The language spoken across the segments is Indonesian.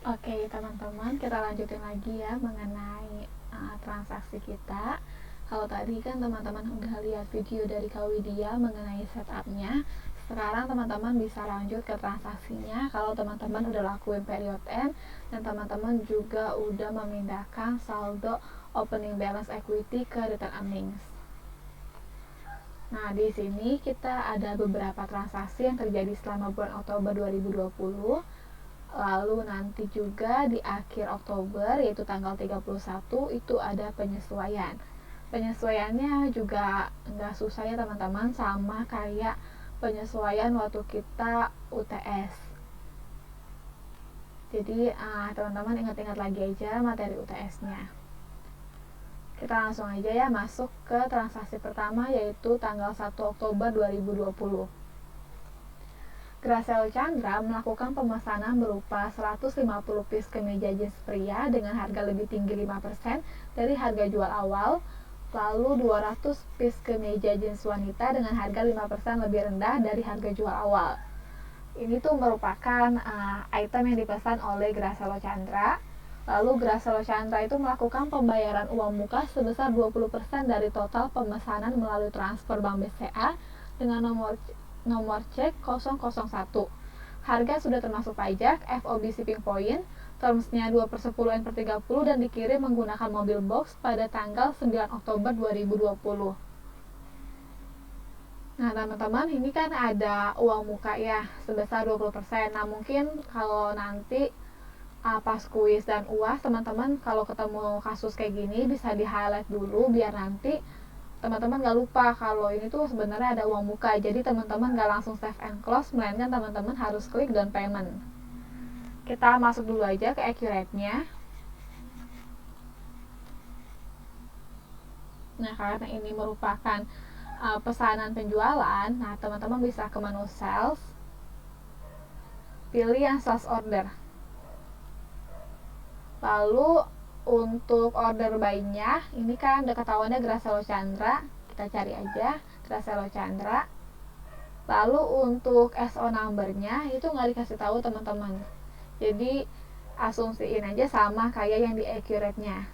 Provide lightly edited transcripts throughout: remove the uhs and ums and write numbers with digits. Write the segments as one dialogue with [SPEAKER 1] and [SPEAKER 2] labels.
[SPEAKER 1] Oke teman-teman, kita lanjutin lagi ya mengenai transaksi kita. Kalau tadi kan teman-teman udah lihat video dari Kak Widya mengenai setupnya, sekarang teman-teman bisa lanjut ke transaksinya. Kalau teman-teman udah lakuin period end dan teman-teman juga udah memindahkan saldo opening balance equity ke return earnings. Nah, di sini kita ada beberapa transaksi yang terjadi selama bulan Oktober 2020. Lalu nanti juga di akhir Oktober, yaitu tanggal 31, itu ada penyesuaian. Penyesuaiannya juga nggak susah ya teman-teman, sama kayak penyesuaian waktu kita UTS. Jadi teman-teman ingat-ingat lagi aja materi UTS-nya. Kita langsung aja ya masuk ke transaksi pertama, yaitu tanggal 1 Oktober 2020. Graciela Chandra melakukan pemesanan berupa 150 piece kemeja jeans pria dengan harga lebih tinggi 5% dari harga jual awal, lalu 200 piece kemeja jeans wanita dengan harga 5% lebih rendah dari harga jual awal. Ini tuh merupakan item yang dipesan oleh Graciela Chandra. Lalu Graciela Chandra itu melakukan pembayaran uang muka sebesar 20% dari total pemesanan melalui transfer Bank BCA dengan nomor cek 001. Harga sudah termasuk pajak, FOB shipping point, termsnya 2/10/30 dan dikirim menggunakan mobil box pada tanggal 9 Oktober 2020. Nah teman-teman, ini kan ada uang muka ya sebesar 20%. Nah mungkin kalau nanti pas kuis dan UAS, teman-teman kalau ketemu kasus kayak gini bisa di highlight dulu biar nanti teman-teman gak lupa kalau ini tuh sebenarnya ada uang muka. Jadi teman-teman gak langsung save and close, melainkan teman-teman harus klik down payment. Kita masuk dulu aja ke accurate-nya. Nah karena ini merupakan pesanan penjualan, nah teman-teman bisa ke menu sales, pilih yang sales order. Lalu untuk order buy-nya, ini kan udah ketahuannya Graciela Chandra, kita cari aja Graciela Chandra. Lalu untuk SO number-nya itu nggak dikasih tahu teman-teman, jadi asumsiin aja sama kayak yang di accurate-nya.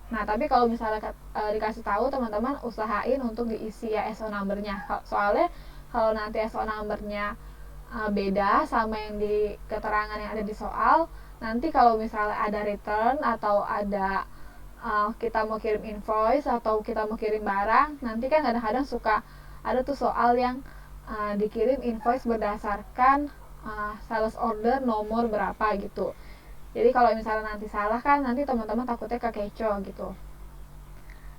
[SPEAKER 1] Nah tapi kalau misalnya dikasih tahu, teman-teman usahain untuk diisi ya SO number-nya, soalnya kalau nanti SO number-nya beda sama yang di keterangan yang ada di soal, nanti kalau misalnya ada return atau ada kita mau kirim invoice atau kita mau kirim barang, nanti kan kadang-kadang suka ada tuh soal yang dikirim invoice berdasarkan sales order nomor berapa gitu. Jadi kalau misalnya nanti salah kan nanti teman-teman takutnya kekecoh gitu.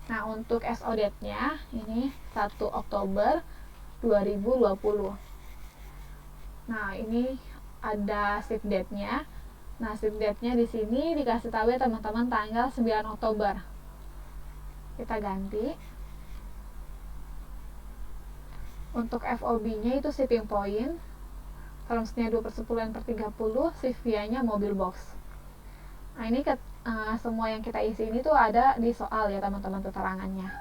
[SPEAKER 1] Nah untuk SO date-nya ini 1 Oktober 2020. Nah ini ada ship date-nya. Nah ship date-nya di sini dikasih tahu ya teman-teman tanggal 9 Oktober. Kita ganti. Untuk FOB-nya itu shipping point, termsnya 2/10/30, CVA-nya mobil box. Nah ini semua yang kita isi ini tuh ada di soal ya teman-teman keterangannya.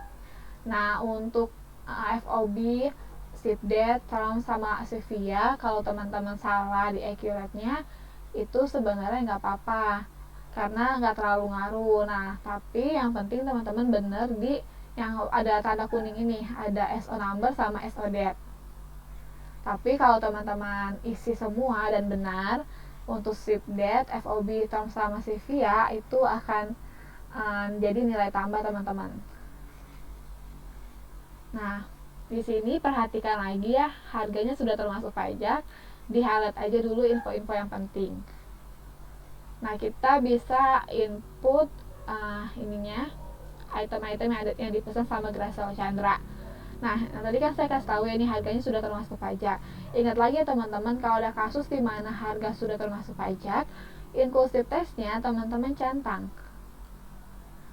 [SPEAKER 1] Nah untuk FOB, ship date, term sama CVA, kalau teman-teman salah di accurate-nya itu sebenarnya nggak apa-apa karena nggak terlalu ngaruh. Nah tapi yang penting teman-teman bener di yang ada tanda kuning ini, ada SO number sama SO date. Tapi kalau teman-teman isi semua dan benar untuk ship date, FOB, term sama CVA itu akan jadi nilai tambah teman-teman. Nah di sini perhatikan lagi ya, harganya sudah termasuk pajak, di highlight aja dulu info-info yang penting. Nah kita bisa input ininya item-item yang dipesan sama Graciela Chandra. Nah tadi kan saya kasih tahu ya ini harganya sudah termasuk pajak. Ingat lagi ya teman-teman, kalau ada kasus di mana harga sudah termasuk pajak, inclusive tax-nya teman-teman centang.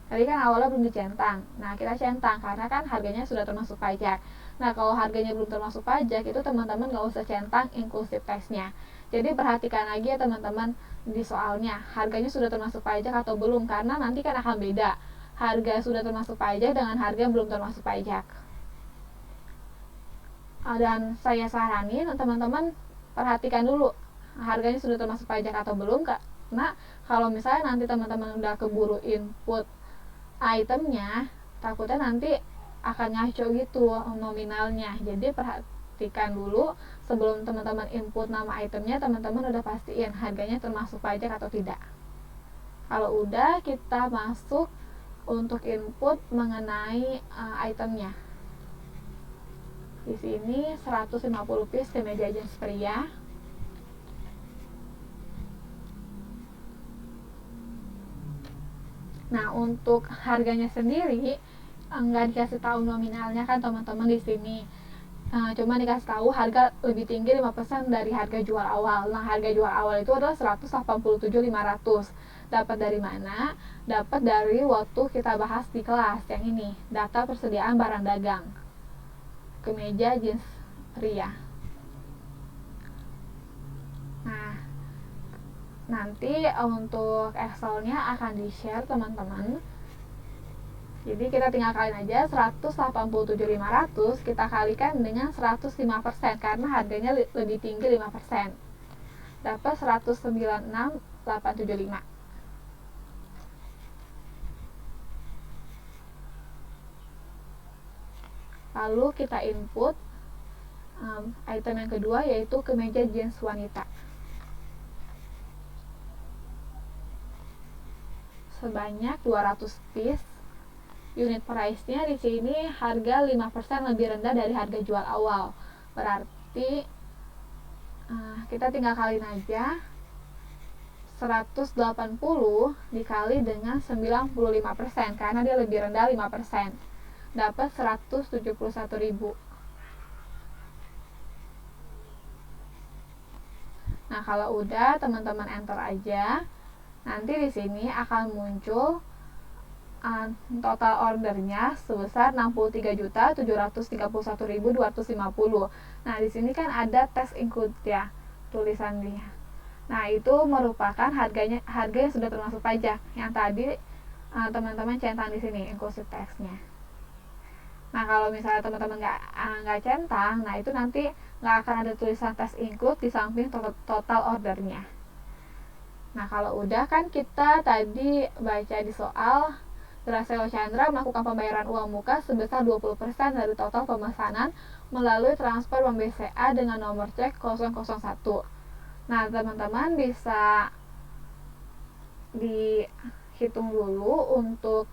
[SPEAKER 1] Tadi kan awalnya belum dicentang. Nah kita centang karena kan harganya sudah termasuk pajak. Nah kalau harganya belum termasuk pajak itu teman-teman nggak usah centang inclusive tax-nya. Jadi perhatikan lagi ya teman-teman di soalnya, harganya sudah termasuk pajak atau belum, karena nanti kan akan beda harga sudah termasuk pajak dengan harga yang belum termasuk pajak. Dan saya saranin teman-teman perhatikan dulu harganya sudah termasuk pajak atau belum, Kak. karena kalau misalnya nanti teman-teman udah keburu input itemnya, takutnya nanti akan ngaco gitu nominalnya. Jadi perhatikan dulu sebelum teman-teman input nama itemnya, teman-teman udah pastiin harganya termasuk pajak atau tidak. Kalau udah, kita masuk untuk input mengenai itemnya. Di sini 150 piece kemeja jeans pria. Nah, untuk harganya sendiri nggak dikasih tahu nominalnya kan teman-teman di sini. Cuma dikasih tahu harga lebih tinggi 5% dari harga jual awal. Nah, harga jual awal itu adalah 187.500. Dapat dari mana? Dapat dari waktu kita bahas di kelas yang ini, data persediaan barang dagang kemeja jeans pria. Nah, nanti untuk Excelnya akan di-share teman-teman. Jadi kita tinggal kaliin aja 187.500 kita kalikan dengan 105% karena harganya lebih tinggi 5%. Dapat 196.875. Lalu kita input item yang kedua, yaitu kemeja jeans wanita. Sebanyak 200 piece. Unit price-nya di sini harga 5% lebih rendah dari harga jual awal. Berarti kita tinggal kaliin aja 180 dikali dengan 95% karena dia lebih rendah 5%. Dapat 171.000. Nah, kalau udah teman-teman enter aja. Nanti di sini akan muncul total ordernya sebesar 63.731.250. Nah, di sini kan ada tax include ya tulisan dia. Nah, itu merupakan harga yang sudah termasuk pajak. Yang tadi teman-teman centang di sini inclusive tax-nya. Nah, kalau misalnya teman-teman nggak centang, nah itu nanti nggak akan ada tulisan tax include di samping total ordernya. Nah, kalau udah kan kita tadi baca di soal, Gracelo Chandra melakukan pembayaran uang muka sebesar 20% dari total pemesanan melalui transfer bank BCA dengan nomor cek 001. Nah, teman-teman bisa dihitung dulu untuk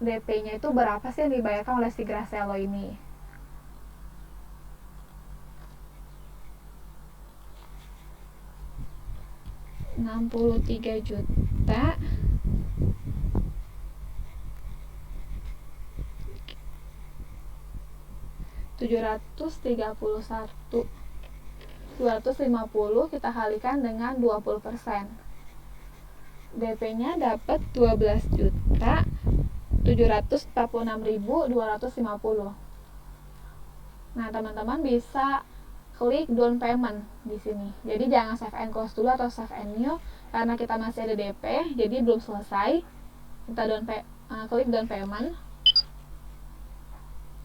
[SPEAKER 1] DP-nya itu berapa sih yang dibayarkan oleh si Gracelo ini. Rp63 juta 731.250 kita kalikan dengan 20%. DP-nya dapat 12.746.250. Nah, teman-teman bisa klik down payment di sini. Jadi jangan save and close dulu atau save and new karena kita masih ada DP, jadi belum selesai. Kita klik down payment.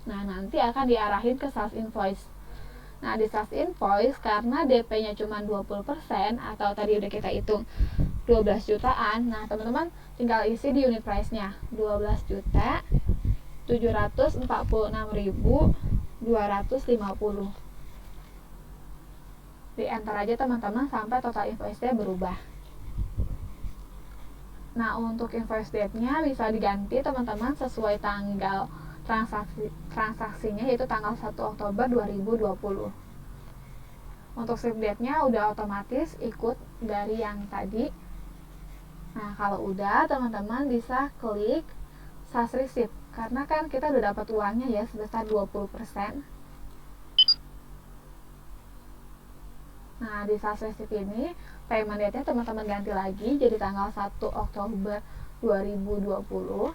[SPEAKER 1] Nah, nanti akan diarahin ke sales invoice. Nah, di sales invoice karena DP-nya cuma 20% atau tadi udah kita hitung 12 jutaan. Nah, teman-teman tinggal isi di unit price-nya 12.746.250. Di enter aja teman-teman sampai total invoice-nya berubah. Nah, untuk invoice date-nya bisa diganti teman-teman sesuai tanggal transaksinya, yaitu tanggal 1 Oktober 2020. Untuk ship date-nya udah otomatis ikut dari yang tadi. Nah, kalau udah teman-teman bisa klik sales receipt karena kan kita udah dapat uangnya ya sebesar 20%. Nah, di sales receipt ini payment date-nya teman-teman ganti lagi jadi tanggal 1 Oktober 2020.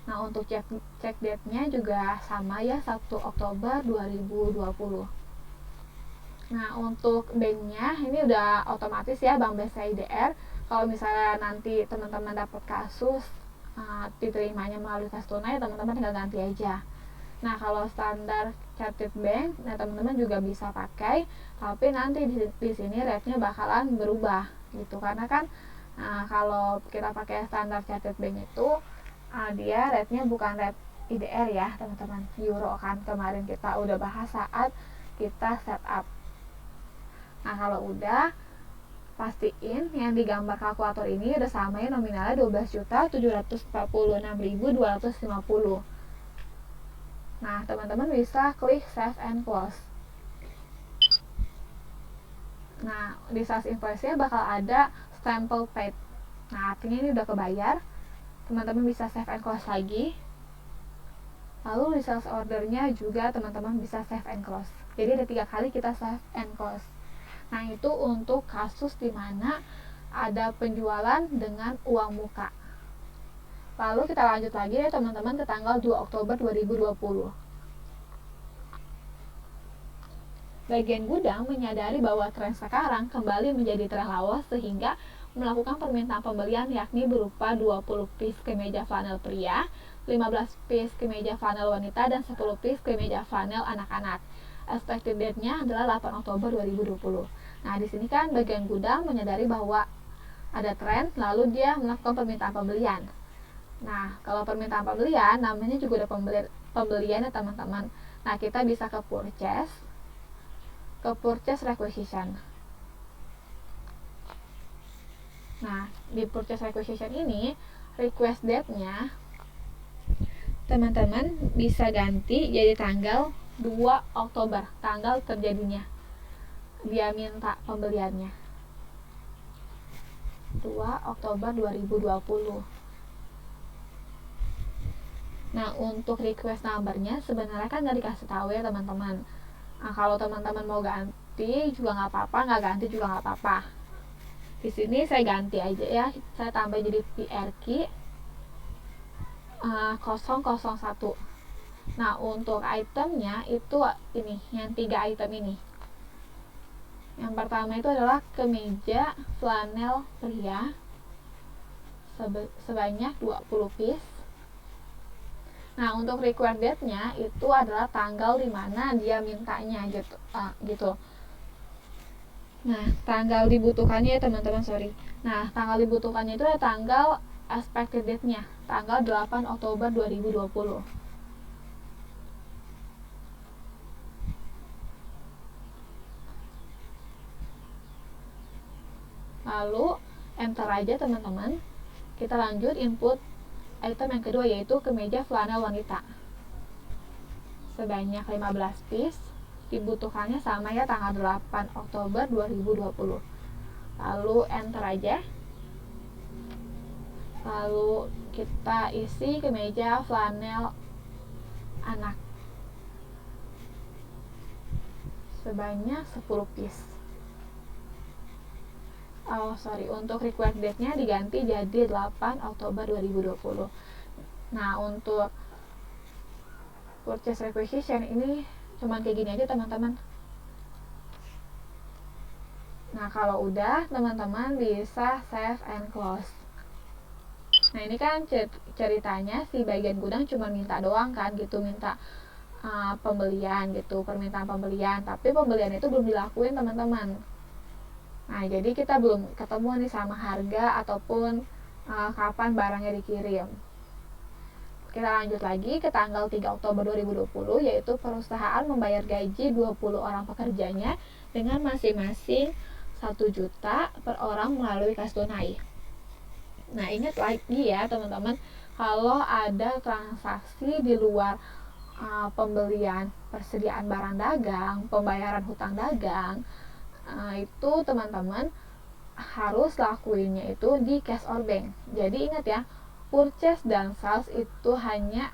[SPEAKER 1] Nah, untuk cek date-nya juga sama ya, 1 Oktober 2020. Nah, untuk bank-nya ini udah otomatis ya, Bank BCIDR. Kalau misalnya nanti teman-teman dapat kasus diterimanya melalui kas tunai, teman-teman tinggal ganti aja. Nah, kalau standar Chartered Bank, nah teman-teman juga bisa pakai, tapi nanti di sini rate-nya bakalan berubah gitu. Karena kan kalau kita pakai standar Chartered Bank itu dia rate-nya bukan rate IDR ya teman-teman, euro kan kemarin kita udah bahas saat kita setup. Nah kalau udah, pastiin yang digambar kalkulator ini udah samain nominalnya 12.746.250. Nah teman-teman bisa klik save and close. Nah di sales invoice-nya bakal ada sample paid. Nah artinya ini udah kebayar. Teman-teman bisa save and close lagi. Lalu di sales ordernya juga teman-teman bisa save and close. Jadi ada 3 kali kita save and close. Nah itu untuk kasus dimana ada penjualan dengan uang muka. Lalu kita lanjut lagi ya teman-teman ke tanggal 2 Oktober 2020. Bagian gudang menyadari bahwa tren sekarang kembali menjadi tren lawas sehingga melakukan permintaan pembelian yakni berupa 20 piece kemeja flanel pria, 15 piece kemeja flanel wanita, dan 10 piece kemeja flanel anak-anak. Expected date-nya adalah 8 Oktober 2020. Nah, di sini kan bagian gudang menyadari bahwa ada tren, lalu dia melakukan permintaan pembelian. Nah, kalau permintaan pembelian, namanya juga ada pembelian ya teman-teman. Nah, kita bisa ke purchase requisition. Nah, di purchase requisition ini, request date-nya teman-teman bisa ganti jadi tanggal 2 Oktober, tanggal terjadinya dia minta pembeliannya 2 Oktober 2020. Nah untuk request numbernya sebenarnya kan nggak dikasih tahu ya teman-teman. Nah kalau teman-teman mau ganti juga nggak apa-apa, nggak ganti juga nggak apa-apa. Di sini saya ganti aja ya, saya tambah jadi PRQ 001. Nah untuk itemnya itu ini, yang 3 item ini. Yang pertama itu adalah kemeja flanel pria sebanyak 20 piece. Nah untuk required date-nya itu adalah tanggal dimana dia mintanya gitu. Nah tanggal dibutuhkannya ya teman-teman, Nah tanggal dibutuhkannya itu adalah tanggal expected date-nya, tanggal 8 Oktober 2020. Lalu enter aja teman-teman. Kita lanjut input item yang kedua yaitu kemeja flanel wanita sebanyak 15 piece. Dibutuhkannya sama ya, tanggal 8 Oktober 2020. Lalu enter aja. Lalu kita isi kemeja flanel anak sebanyak 10 piece. Untuk required date-nya diganti jadi 8 Oktober 2020. Nah untuk purchase requisition ini cuman kayak gini aja teman-teman. Nah kalau udah teman-teman bisa save and close. Nah ini kan ceritanya si bagian gudang cuma minta doang kan gitu, minta pembelian gitu, permintaan pembelian, tapi pembelian itu belum dilakuin teman-teman. Nah jadi kita belum ketemu nih sama harga ataupun kapan barangnya dikirim. Kita lanjut lagi ke tanggal 3 Oktober 2020, yaitu perusahaan membayar gaji 20 orang pekerjanya dengan masing-masing 1 juta per orang melalui kas tunai. Nah ingat lagi ya teman-teman, kalau ada transaksi di luar pembelian persediaan barang dagang, pembayaran hutang dagang, itu teman-teman harus lakuinnya itu di cash or bank. Jadi ingat ya, purchase dan sales itu hanya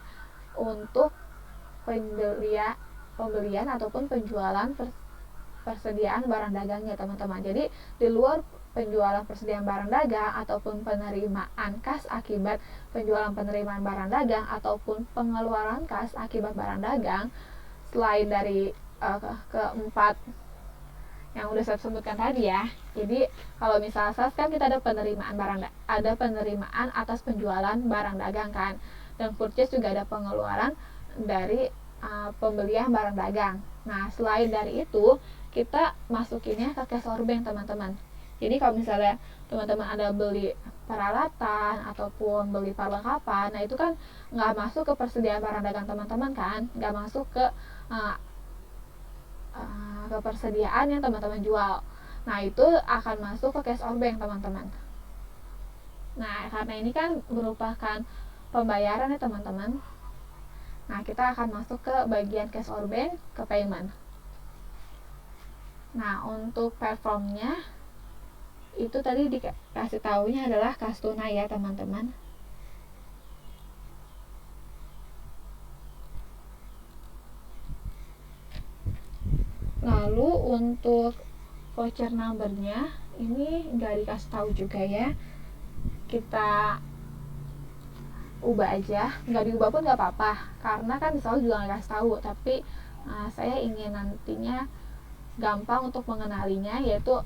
[SPEAKER 1] untuk pembelian ataupun penjualan persediaan barang dagangnya teman-teman. Jadi di luar penjualan persediaan barang dagang ataupun penerimaan kas akibat penjualan penerimaan barang dagang ataupun pengeluaran kas akibat barang dagang, selain dari keempat yang udah saya sebutkan tadi ya. Jadi kalau misalnya sales kan kita ada penerimaan atas penjualan barang dagang kan, dan purchase juga ada pengeluaran dari pembelian barang dagang. Nah selain dari itu kita masukinnya ke cash or bank teman-teman. Jadi kalau misalnya teman-teman ada beli peralatan ataupun beli perlengkapan, nah itu kan nggak masuk ke persediaan barang dagang teman-teman kan, nggak masuk ke persediaan yang teman-teman jual. Nah itu akan masuk ke cash or bank teman-teman. Nah karena ini kan merupakan pembayaran ya teman-teman, nah kita akan masuk ke bagian cash or bank, ke payment. Nah untuk performnya itu tadi dikasih tahunya adalah kas tunai ya teman-teman. Lalu untuk voucher numbernya ini nggak dikasih tahu juga ya, kita ubah aja. Nggak diubah pun nggak apa-apa karena kan selalu juga nggak kasih tahu, tapi saya ingin nantinya gampang untuk mengenalinya, yaitu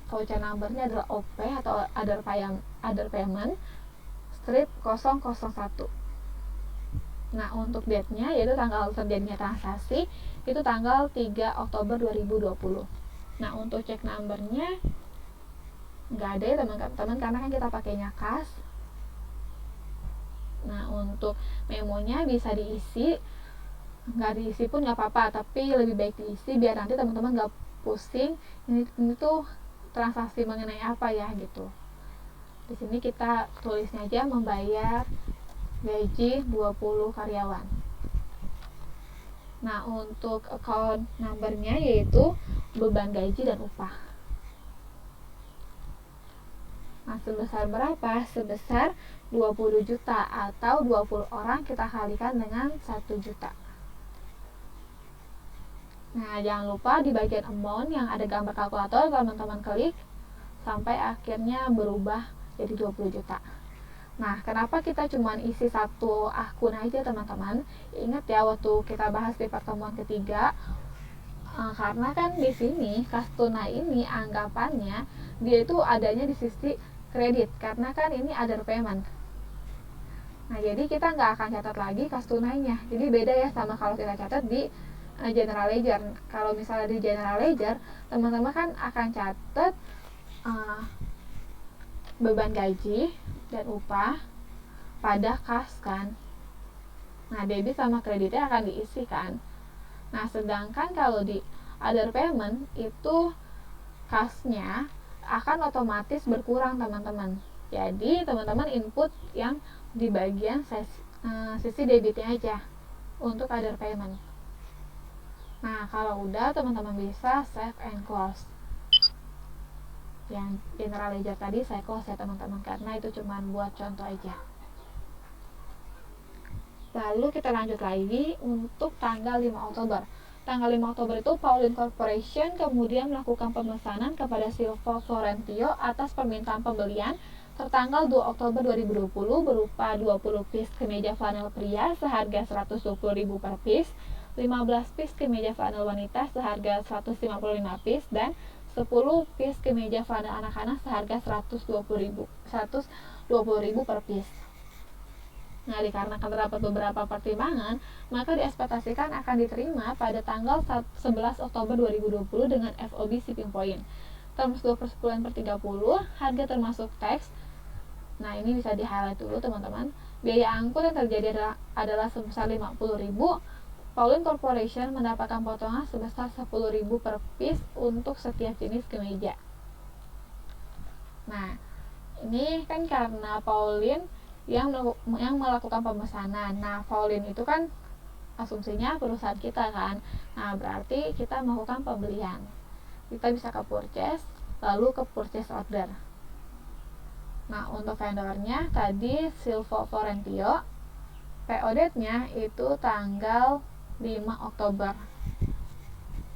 [SPEAKER 1] voucher numbernya adalah OP atau other payment strip 001. Nah untuk date-nya yaitu tanggal terjadinya transaksi itu tanggal 3 Oktober 2020. Nah untuk check numbernya nggak ada ya teman-teman karena kan kita pakainya kas. Nah untuk memonya bisa diisi, nggak diisi pun nggak apa-apa, tapi lebih baik diisi biar nanti teman-teman nggak pusing ini tuh transaksi mengenai apa ya gitu. Di sini kita tulisnya aja membayar gaji 20 karyawan. Nah untuk account numbernya yaitu beban gaji dan upah. Nah sebesar berapa? Sebesar 20 juta atau 20 orang kita kalikan dengan 1 juta. Nah jangan lupa di bagian amount yang ada gambar kalkulator teman-teman klik sampai akhirnya berubah jadi 20 juta. Nah kenapa kita cuma isi satu akun aja teman-teman? Ingat ya waktu kita bahas di pertemuan ketiga, karena kan di sini kas tunai ini anggapannya dia itu adanya di sisi kredit karena kan ini other payment. Nah jadi kita nggak akan catat lagi kas tunainya, jadi beda ya sama kalau kita catat di general ledger. Kalau misalnya di general ledger teman-teman kan akan catat beban gaji dan upah pada kas kan. Nah debit sama kreditnya akan diisi kan. Nah sedangkan kalau di other payment itu kasnya akan otomatis berkurang teman-teman. Jadi teman-teman input yang di bagian sisi debitnya aja untuk other payment. Nah kalau udah teman-teman bisa save and close. Yang general ledger tadi saya close ya teman-teman karena itu cuma buat contoh aja. Lalu kita lanjut lagi untuk tanggal 5 Oktober. Tanggal 5 Oktober itu Pauline Corporation kemudian melakukan pemesanan kepada Silvo Florentio atas permintaan pembelian tertanggal 2 Oktober 2020 berupa 20 piece kemeja flanel pria seharga 120.000 per piece, 15 piece kemeja flanel wanita seharga 155 piece, dan 10 piece kemeja flanel anak-anak seharga 120.000 per piece. Nah, dikarenakan terdapat beberapa pertimbangan, maka diekspektasikan akan diterima pada tanggal 11 Oktober 2020 dengan FOB shipping point. Terms 2/10/30, harga termasuk tax. Nah, ini bisa di-highlight dulu teman-teman. Biaya angkut yang terjadi adalah sebesar 50.000. Pauline Corporation mendapatkan potongan sebesar 10.000 per piece untuk setiap jenis kemeja. Nah, ini kan karena Pauline yang melakukan pemesanan. Nah, Pauline itu kan asumsinya perusahaan kita kan. Nah, berarti kita melakukan pembelian. Kita bisa ke purchase, lalu ke purchase order. Nah, untuk vendornya tadi Silvo Florentio. PO date-nya itu tanggal 5 Oktober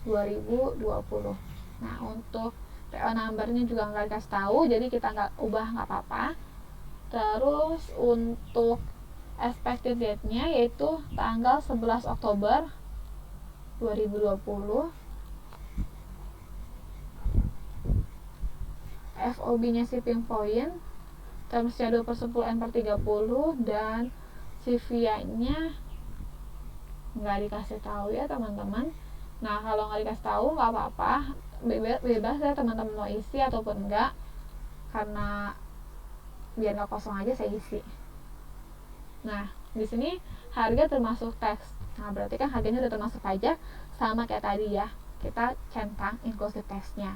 [SPEAKER 1] 2020. Nah, untuk PO number-nya juga nggak dikasih tahu, jadi kita nggak ubah nggak apa-apa. Terus untuk expected date-nya yaitu tanggal 11 Oktober 2020. FOB-nya shipping point, termsnya 2/10/30, dan CVA-nya nggak dikasih tahu ya teman-teman. Nah kalau nggak dikasih tahu nggak apa-apa, bebas ya teman-teman mau isi ataupun enggak, karena biar nggak kosong aja saya isi. Nah di sini harga termasuk tax. Nah berarti kan harganya udah termasuk pajak, sama kayak tadi ya, kita centang inclusive tax-nya.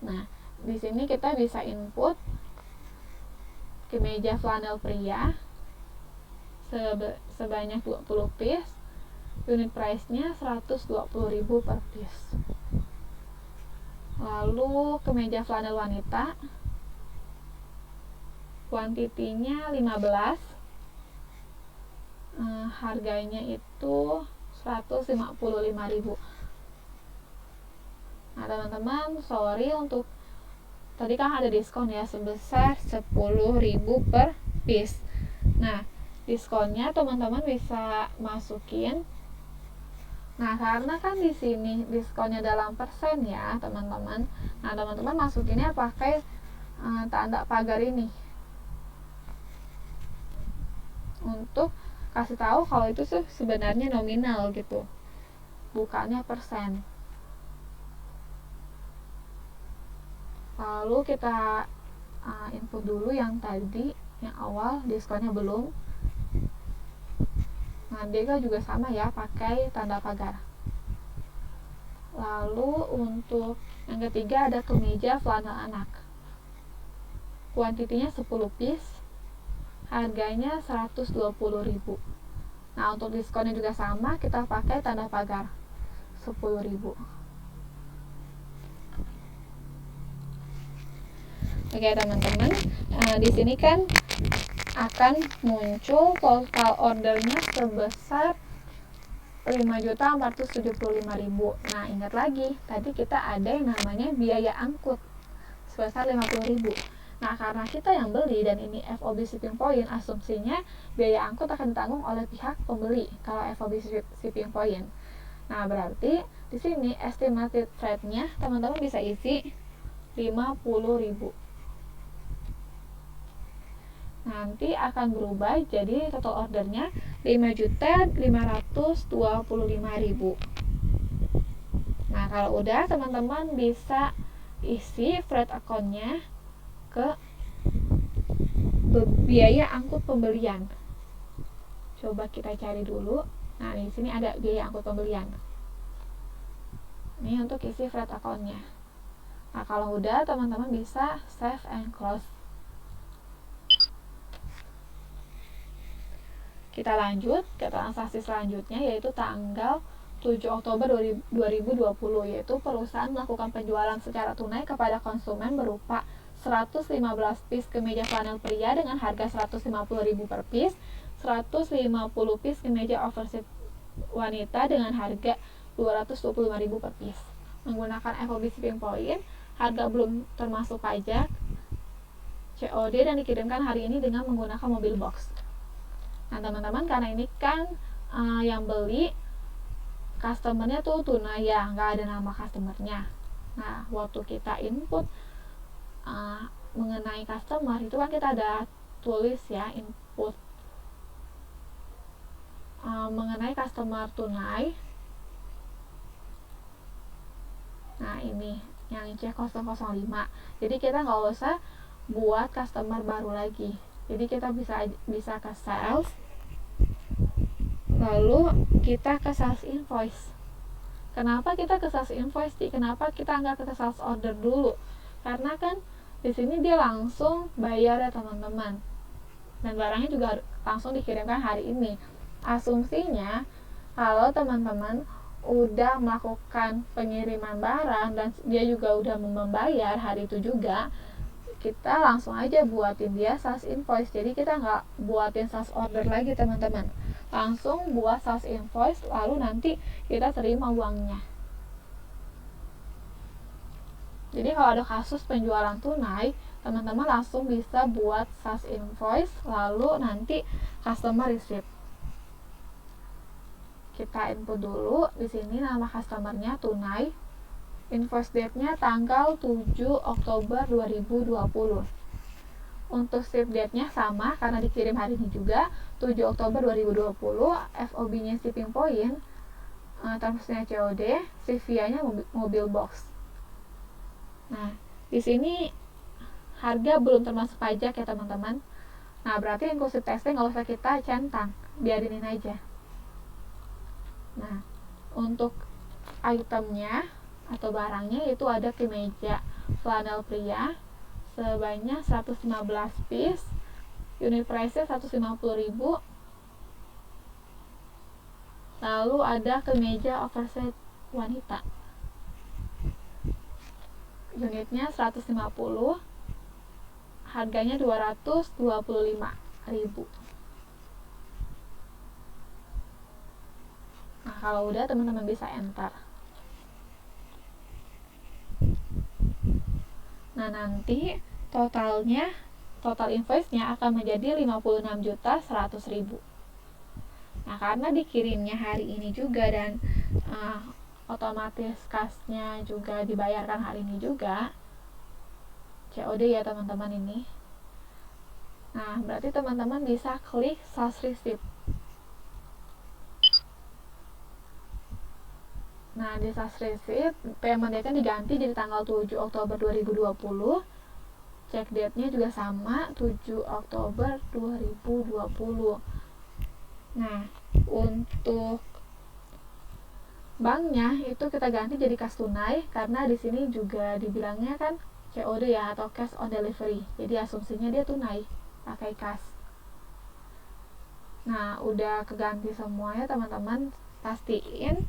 [SPEAKER 1] Nah di sini kita bisa input kemeja flanel pria sebanyak 20 piece, unit price-nya 120.000 per piece. Lalu kemeja flanel wanita, kuantitinya 15, harganya itu 155.000. Nah teman-teman, sorry untuk tadi kan ada diskon ya sebesar 10.000 per piece. Nah diskonnya teman-teman bisa masukin. Nah karena kan di sini diskonnya dalam persen ya teman-teman. Nah teman-teman masukinnya pakai tanda pagar ini untuk kasih tahu kalau itu sebenarnya nominal gitu, bukannya persen. Lalu kita input dulu yang tadi, yang awal diskonnya belum. Nah dia juga sama ya, pakai tanda pagar. Lalu untuk yang ketiga ada kemeja flanel anak, kuantitinya 10 piece, harganya 120.000. Nah untuk diskonnya juga sama, kita pakai tanda pagar 10.000. Oke teman-teman, di sini kan akan muncul total ordernya sebesar 5.475.000. Nah ingat lagi, tadi kita ada yang namanya biaya angkut sebesar 50.000. Nah karena kita yang beli dan ini FOB shipping point, asumsinya biaya angkut akan ditanggung oleh pihak pembeli kalau FOB shipping point. Nah berarti di sini estimated freight-nya teman-teman bisa isi 50.000. Nanti akan berubah jadi total ordernya 5.525.000. Nah kalau udah teman-teman bisa isi freight account-nya ke biaya angkut pembelian. Coba kita cari dulu. Nah di sini ada biaya angkut pembelian. Ini untuk isi freight account-nya. Nah kalau udah teman-teman bisa save and close. Kita lanjut ke transaksi selanjutnya, yaitu tanggal 7 Oktober 2020, yaitu perusahaan melakukan penjualan secara tunai kepada konsumen berupa 115 piece kemeja flanel pria dengan harga 150.000 per piece, 150 piece kemeja oversize wanita dengan harga 225.000 per piece. Menggunakan FOB shipping point, harga belum termasuk pajak, COD dan dikirimkan hari ini dengan menggunakan mobil box. Nah teman-teman, karena ini kan yang beli customernya tuh tunai ya, nggak ada nama customernya. Nah waktu kita input mengenai customer itu kan kita ada tulis ya input mengenai customer tunai. Nah ini yang C005. Jadi kita nggak usah buat customer baru lagi. Jadi kita bisa ke sales, lalu kita ke sales invoice. Kenapa kita ke sales invoice sih? Kenapa kita nggak ke sales order dulu? Karena kan di sini dia langsung bayar ya teman-teman, dan barangnya juga langsung dikirimkan hari ini. Asumsinya kalau teman-teman udah melakukan pengiriman barang dan dia juga udah membayar hari itu juga, kita langsung aja buatin dia sales invoice. Jadi kita nggak buatin sales order lagi teman-teman, langsung buat sales invoice, lalu nanti kita terima uangnya. Jadi kalau ada kasus penjualan tunai, teman-teman langsung bisa buat sales invoice, lalu nanti customer receipt. Kita input dulu di sini nama customernya tunai, invoice date-nya tanggal 7 Oktober 2020. Untuk ship date-nya sama karena dikirim hari ini juga, 7 Oktober 2020. FOB-nya shipping point termsnya COD, CVA-nya mobil box. Nah, di sini harga belum termasuk pajak ya teman-teman. Nah, berarti inclusive tax-nya nggak usah kita centang, biarinin aja. Nah, untuk itemnya atau barangnya itu ada kemeja flanel pria sebanyak 115 piece, unit price-nya 150.000. Lalu ada kemeja oversize wanita, unitnya 150, harganya 225.000. Nah, kalau udah teman-teman bisa enter. Nah, nanti total invoice-nya akan menjadi 56.100.000. Nah, karena dikirimnya hari ini juga dan otomatis kasnya juga dibayarkan hari ini juga, COD ya teman-teman ini. Nah, berarti teman-teman bisa klik sales receipt. Nah, di sales receipt payment date-nya diganti jadi tanggal 7 Oktober 2020. Check date-nya juga sama, 7 Oktober 2020. Nah, untuk banknya itu kita ganti jadi kas tunai karena di sini juga dibilangnya kan COD ya, atau cash on delivery. Jadi asumsinya dia tunai pakai kas. Nah, udah keganti semuanya teman-teman, pastiin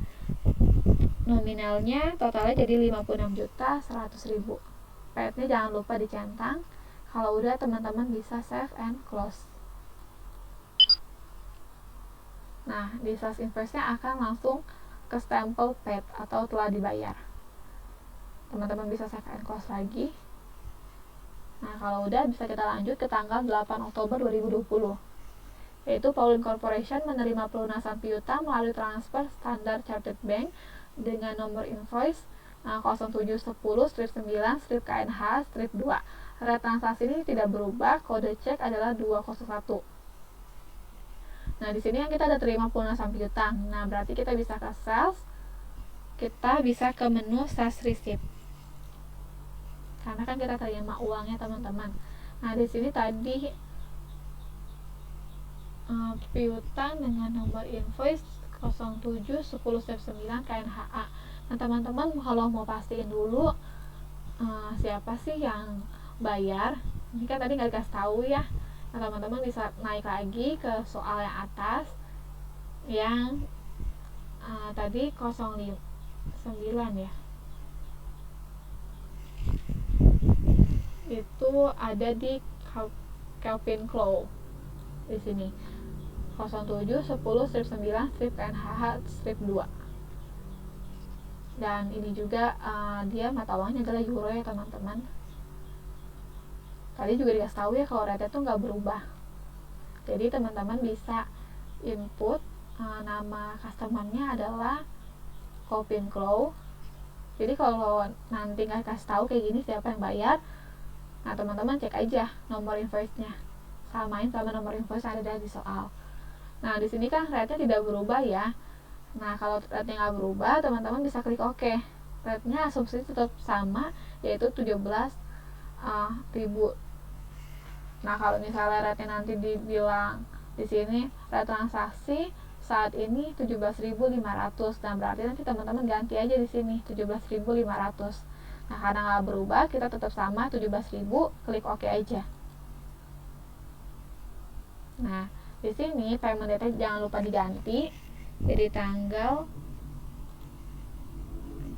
[SPEAKER 1] nominalnya totalnya jadi 56.100.000. Rate-nya jangan lupa dicentang. Kalau udah teman-teman bisa save and close. Nah, di sales invoice-nya akan langsung ke stempel paid atau telah dibayar. Teman-teman bisa save and close lagi. Nah, kalau udah bisa kita lanjut ke tanggal 8 Oktober 2020. Yaitu Pauline Corporation menerima pelunasan piutang melalui transfer Standard Chartered Bank dengan nomor invoice 0710-9-KNH-2. Rate transaksi ini tidak berubah, kode cek adalah 201. Nah, di sini yang kita ada terima pelunasan piutang. Nah, berarti kita bisa ke sales, kita bisa ke menu sales receipt. Karena kan kita terima uangnya, teman-teman. Nah, di sini tadi piutang dengan nomor invoice 0710-9 KNHA. Nah, teman-teman kalau mau pastiin dulu siapa sih yang bayar. Ini kan tadi nggak dikasih tahu ya. Nah, teman-teman bisa naik lagi ke soal yang atas yang tadi 09 ya, itu ada di Calvin Klein di sini 0710-9-KNHH-2. Dan ini juga dia mata uangnya adalah euro ya teman-teman. Tadi juga dikasih tahu ya kalau rate itu nggak berubah. Jadi teman-teman bisa input nama customer-nya adalah Calvin Klein. Jadi kalau nanti nggak kasih tahu kayak gini siapa yang bayar, nah teman-teman cek aja nomor invoice-nya, samain sama nomor invoice yang ada di soal. Nah, di sini kan rate-nya tidak berubah ya. Nah, kalau rate-nya nggak berubah, teman-teman bisa klik OK. Rate-nya asumsi tetap sama, yaitu 17.000. Nah, kalau misalnya rate-nya nanti dibilang di sini rate transaksi saat ini 17.500. Nah, berarti nanti teman-teman ganti aja di sini 17.500. Nah, karena nggak berubah, kita tetap sama 17.000, klik OK aja. Nah, di sini payment date jangan lupa diganti jadi tanggal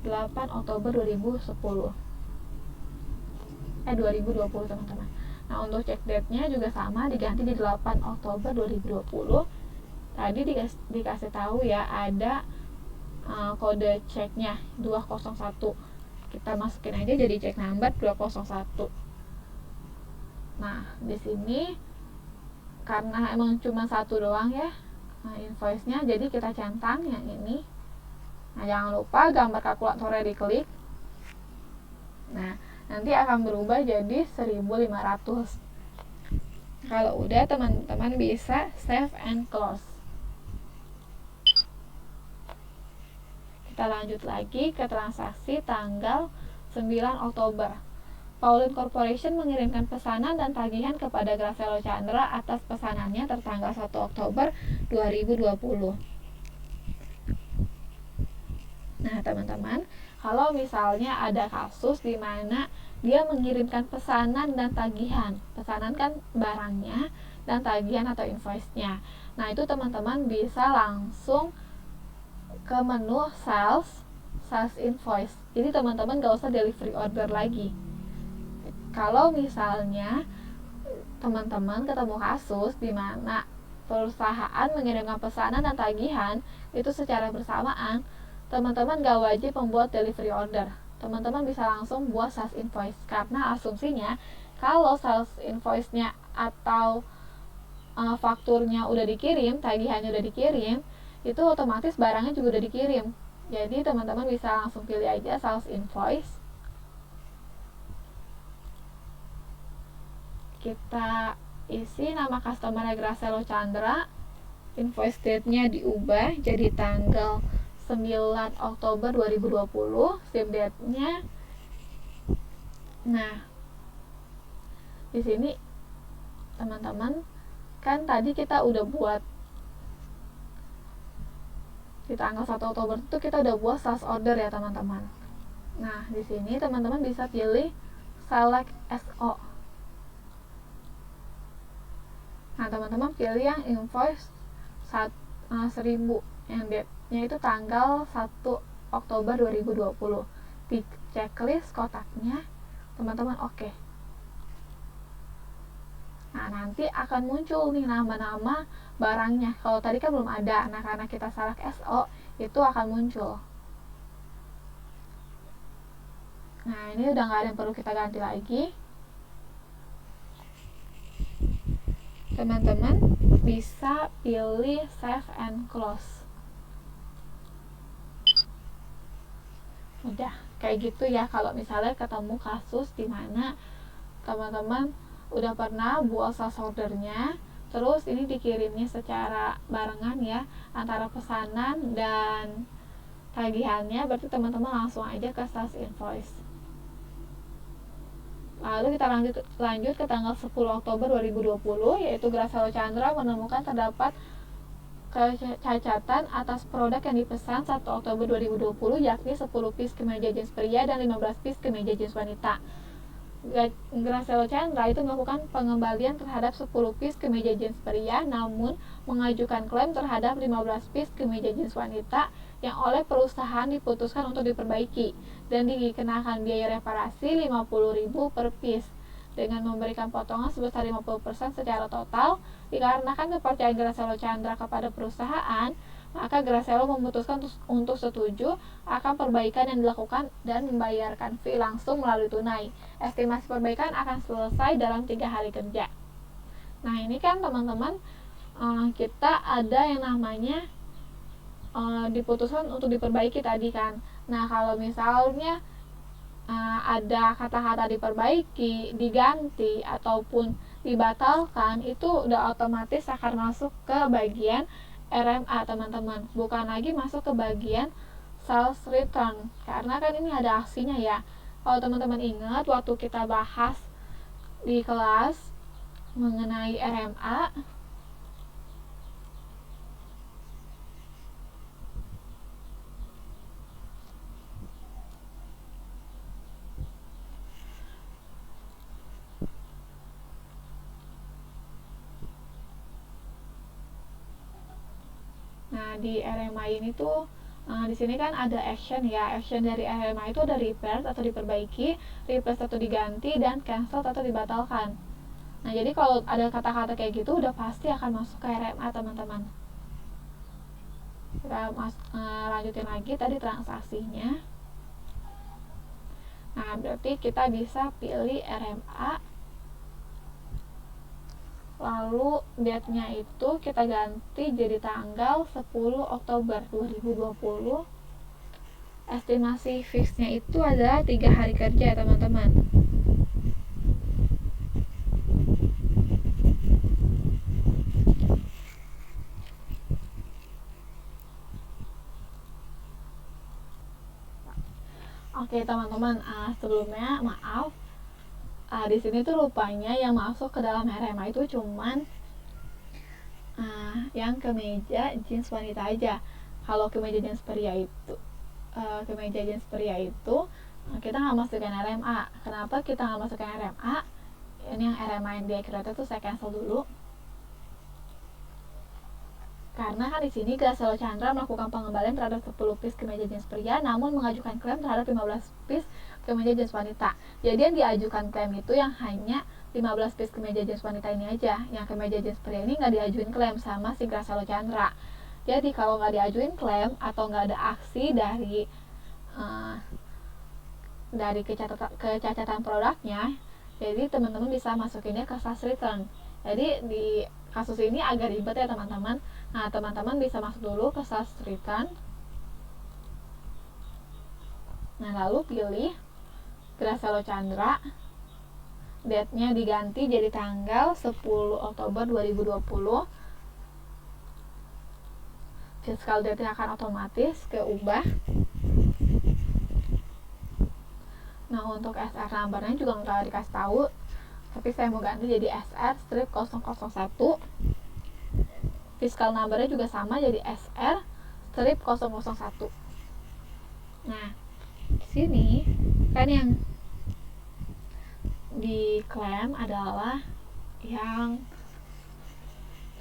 [SPEAKER 1] 8 Oktober 2020 teman-teman. Nah, untuk check date-nya juga sama, diganti di 8 Oktober 2020. Tadi dikasih tahu ya ada kode ceknya 201. Kita masukin aja jadi cek number 201. Nah, di sini karena emang cuma satu doang ya invoice-nya, jadi kita centang yang ini. Nah, jangan lupa gambar kalkulatornya diklik. Nah, nanti akan berubah jadi 1.500. Kalau udah, teman-teman bisa save and close. Kita lanjut lagi ke transaksi tanggal 9 Oktober. Pauline Corporation mengirimkan pesanan dan tagihan kepada Graciela Chandra atas pesanannya tertanggal 1 Oktober 2020. Nah, teman-teman, kalau misalnya ada kasus di mana dia mengirimkan pesanan dan tagihan. Pesanan kan barangnya dan tagihan atau invoice-nya. Nah, itu teman-teman bisa langsung ke menu sales invoice. Jadi teman-teman gak usah delivery order lagi. Kalau misalnya teman-teman ketemu kasus di mana perusahaan mengirimkan pesanan dan tagihan itu secara bersamaan, teman-teman gak wajib membuat delivery order. Teman-teman bisa langsung buat sales invoice, karena asumsinya kalau sales invoice-nya atau fakturnya udah dikirim, tagihannya udah dikirim, itu otomatis barangnya juga udah dikirim. Jadi teman-teman bisa langsung pilih aja sales invoice. Kita isi nama customer Graciela Chandra, invoice date-nya diubah jadi tanggal 9 Oktober 2020, ship date-nya. Nah, di sini teman-teman kan tadi kita udah buat di tanggal 1 Oktober itu kita udah buat sales order ya, teman-teman. Nah, di sini teman-teman bisa pilih select SO. Nah, teman-teman pilih yang invoice 1000 yang date-nya itu tanggal 1 Oktober 2020. Di checklist kotaknya teman-teman oke. Nah, nanti akan muncul nih nama-nama barangnya. Kalau tadi kan belum ada, nah karena kita select SO itu akan muncul. Nah, ini udah nggak ada yang perlu kita ganti lagi. Teman-teman bisa pilih save and close. Udah kayak gitu ya. Kalau misalnya ketemu kasus di mana teman-teman udah pernah buat sales ordernya, terus ini dikirimnya secara barengan ya antara pesanan dan tagihannya, berarti teman-teman langsung aja ke sales invoice. Lalu kita lanjut ke tanggal 10 Oktober 2020, yaitu Graciela Chandra menemukan terdapat kecacatan atas produk yang dipesan 1 Oktober 2020, yakni 10 piece kemeja jeans pria dan 15 piece kemeja jeans wanita. Graciela Chandra itu melakukan pengembalian terhadap 10 piece kemeja jeans pria, namun mengajukan klaim terhadap 15 piece kemeja jeans wanita yang oleh perusahaan diputuskan untuk diperbaiki dan dikenakan biaya reparasi 50.000 per piece dengan memberikan potongan sebesar 50% secara total. Dikarenakan kepercayaan Graciela Chandra kepada perusahaan, maka Graciela memutuskan untuk setuju akan perbaikan yang dilakukan dan membayarkan fee langsung melalui tunai. Estimasi perbaikan akan selesai dalam 3 hari kerja. Nah, ini kan teman-teman kita ada yang namanya diputuskan untuk diperbaiki tadi kan. Nah, kalau misalnya ada kata-kata diperbaiki, diganti, ataupun dibatalkan, itu udah otomatis akan masuk ke bagian RMA, teman-teman. Bukan lagi masuk ke bagian sales return, karena kan ini ada aksinya ya. Kalau teman-teman ingat waktu kita bahas di kelas mengenai RMA, nah di RMA ini tuh di sini kan ada action ya. Action dari RMA itu ada repair atau diperbaiki, replace atau diganti, dan cancel atau dibatalkan. Nah, jadi kalau ada kata-kata kayak gitu udah pasti akan masuk ke RMA, teman-teman. Kita lanjutin lagi tadi transaksinya. Nah, berarti kita bisa pilih RMA. Lalu date-nya itu kita ganti jadi tanggal 10 Oktober 2020. Estimasi fix-nya itu adalah 3 hari kerja ya, teman-teman. Oke teman-teman, sebelumnya maaf, di sini tuh rupanya yang masuk ke dalam RMA itu cuman yang kemeja jeans wanita aja. Kalau kemeja jeans pria itu kita nggak masukin RMA. Kenapa kita nggak masukin RMA? Ini yang RMA yang dia create tuh saya cancel dulu. Karena kan di sini Graciela Chandra melakukan pengembalian terhadap 10 piece kemeja jeans pria, namun mengajukan klaim terhadap 15 piece kemeja jeans wanita. Jadi yang diajukan klaim itu yang hanya 15 piece kemeja jeans wanita ini aja. Yang kemeja jeans pria ini nggak diajuin klaim sama si Graciela Chandra. Jadi kalau nggak diajuin klaim atau nggak ada aksi dari kecacatan produknya, jadi teman-teman bisa masukinnya ke SARS return. Jadi di kasus ini agak ribet ya teman-teman. Nah, teman-teman bisa masuk dulu ke SARS return. Nah, lalu pilih Graciela Chandra. Date-nya diganti jadi tanggal 10 Oktober 2020. Fiscal date-nya akan otomatis keubah. Nah, untuk SR number-nya juga nggak dikasih tahu, tapi saya mau ganti jadi SR strip 001. Fiscal number-nya juga sama, jadi SR strip 001. Nah, di sini kan yang diklaim adalah yang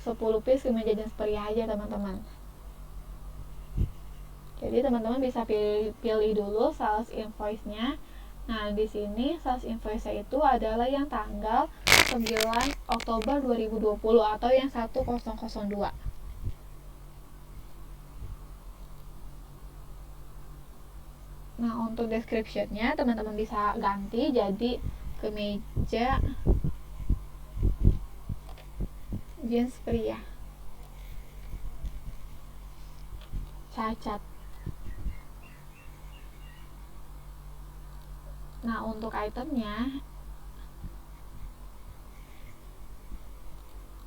[SPEAKER 1] 10 piece kemeja jeans pria aja teman-teman. Jadi teman-teman bisa pilih dulu sales invoice-nya. Nah, di sini sales invoice-nya itu adalah yang tanggal 9 Oktober 2020 atau yang 1002. Nah, untuk description-nya teman-teman bisa ganti jadi kemeja jeans pria cacat. Nah, untuk itemnya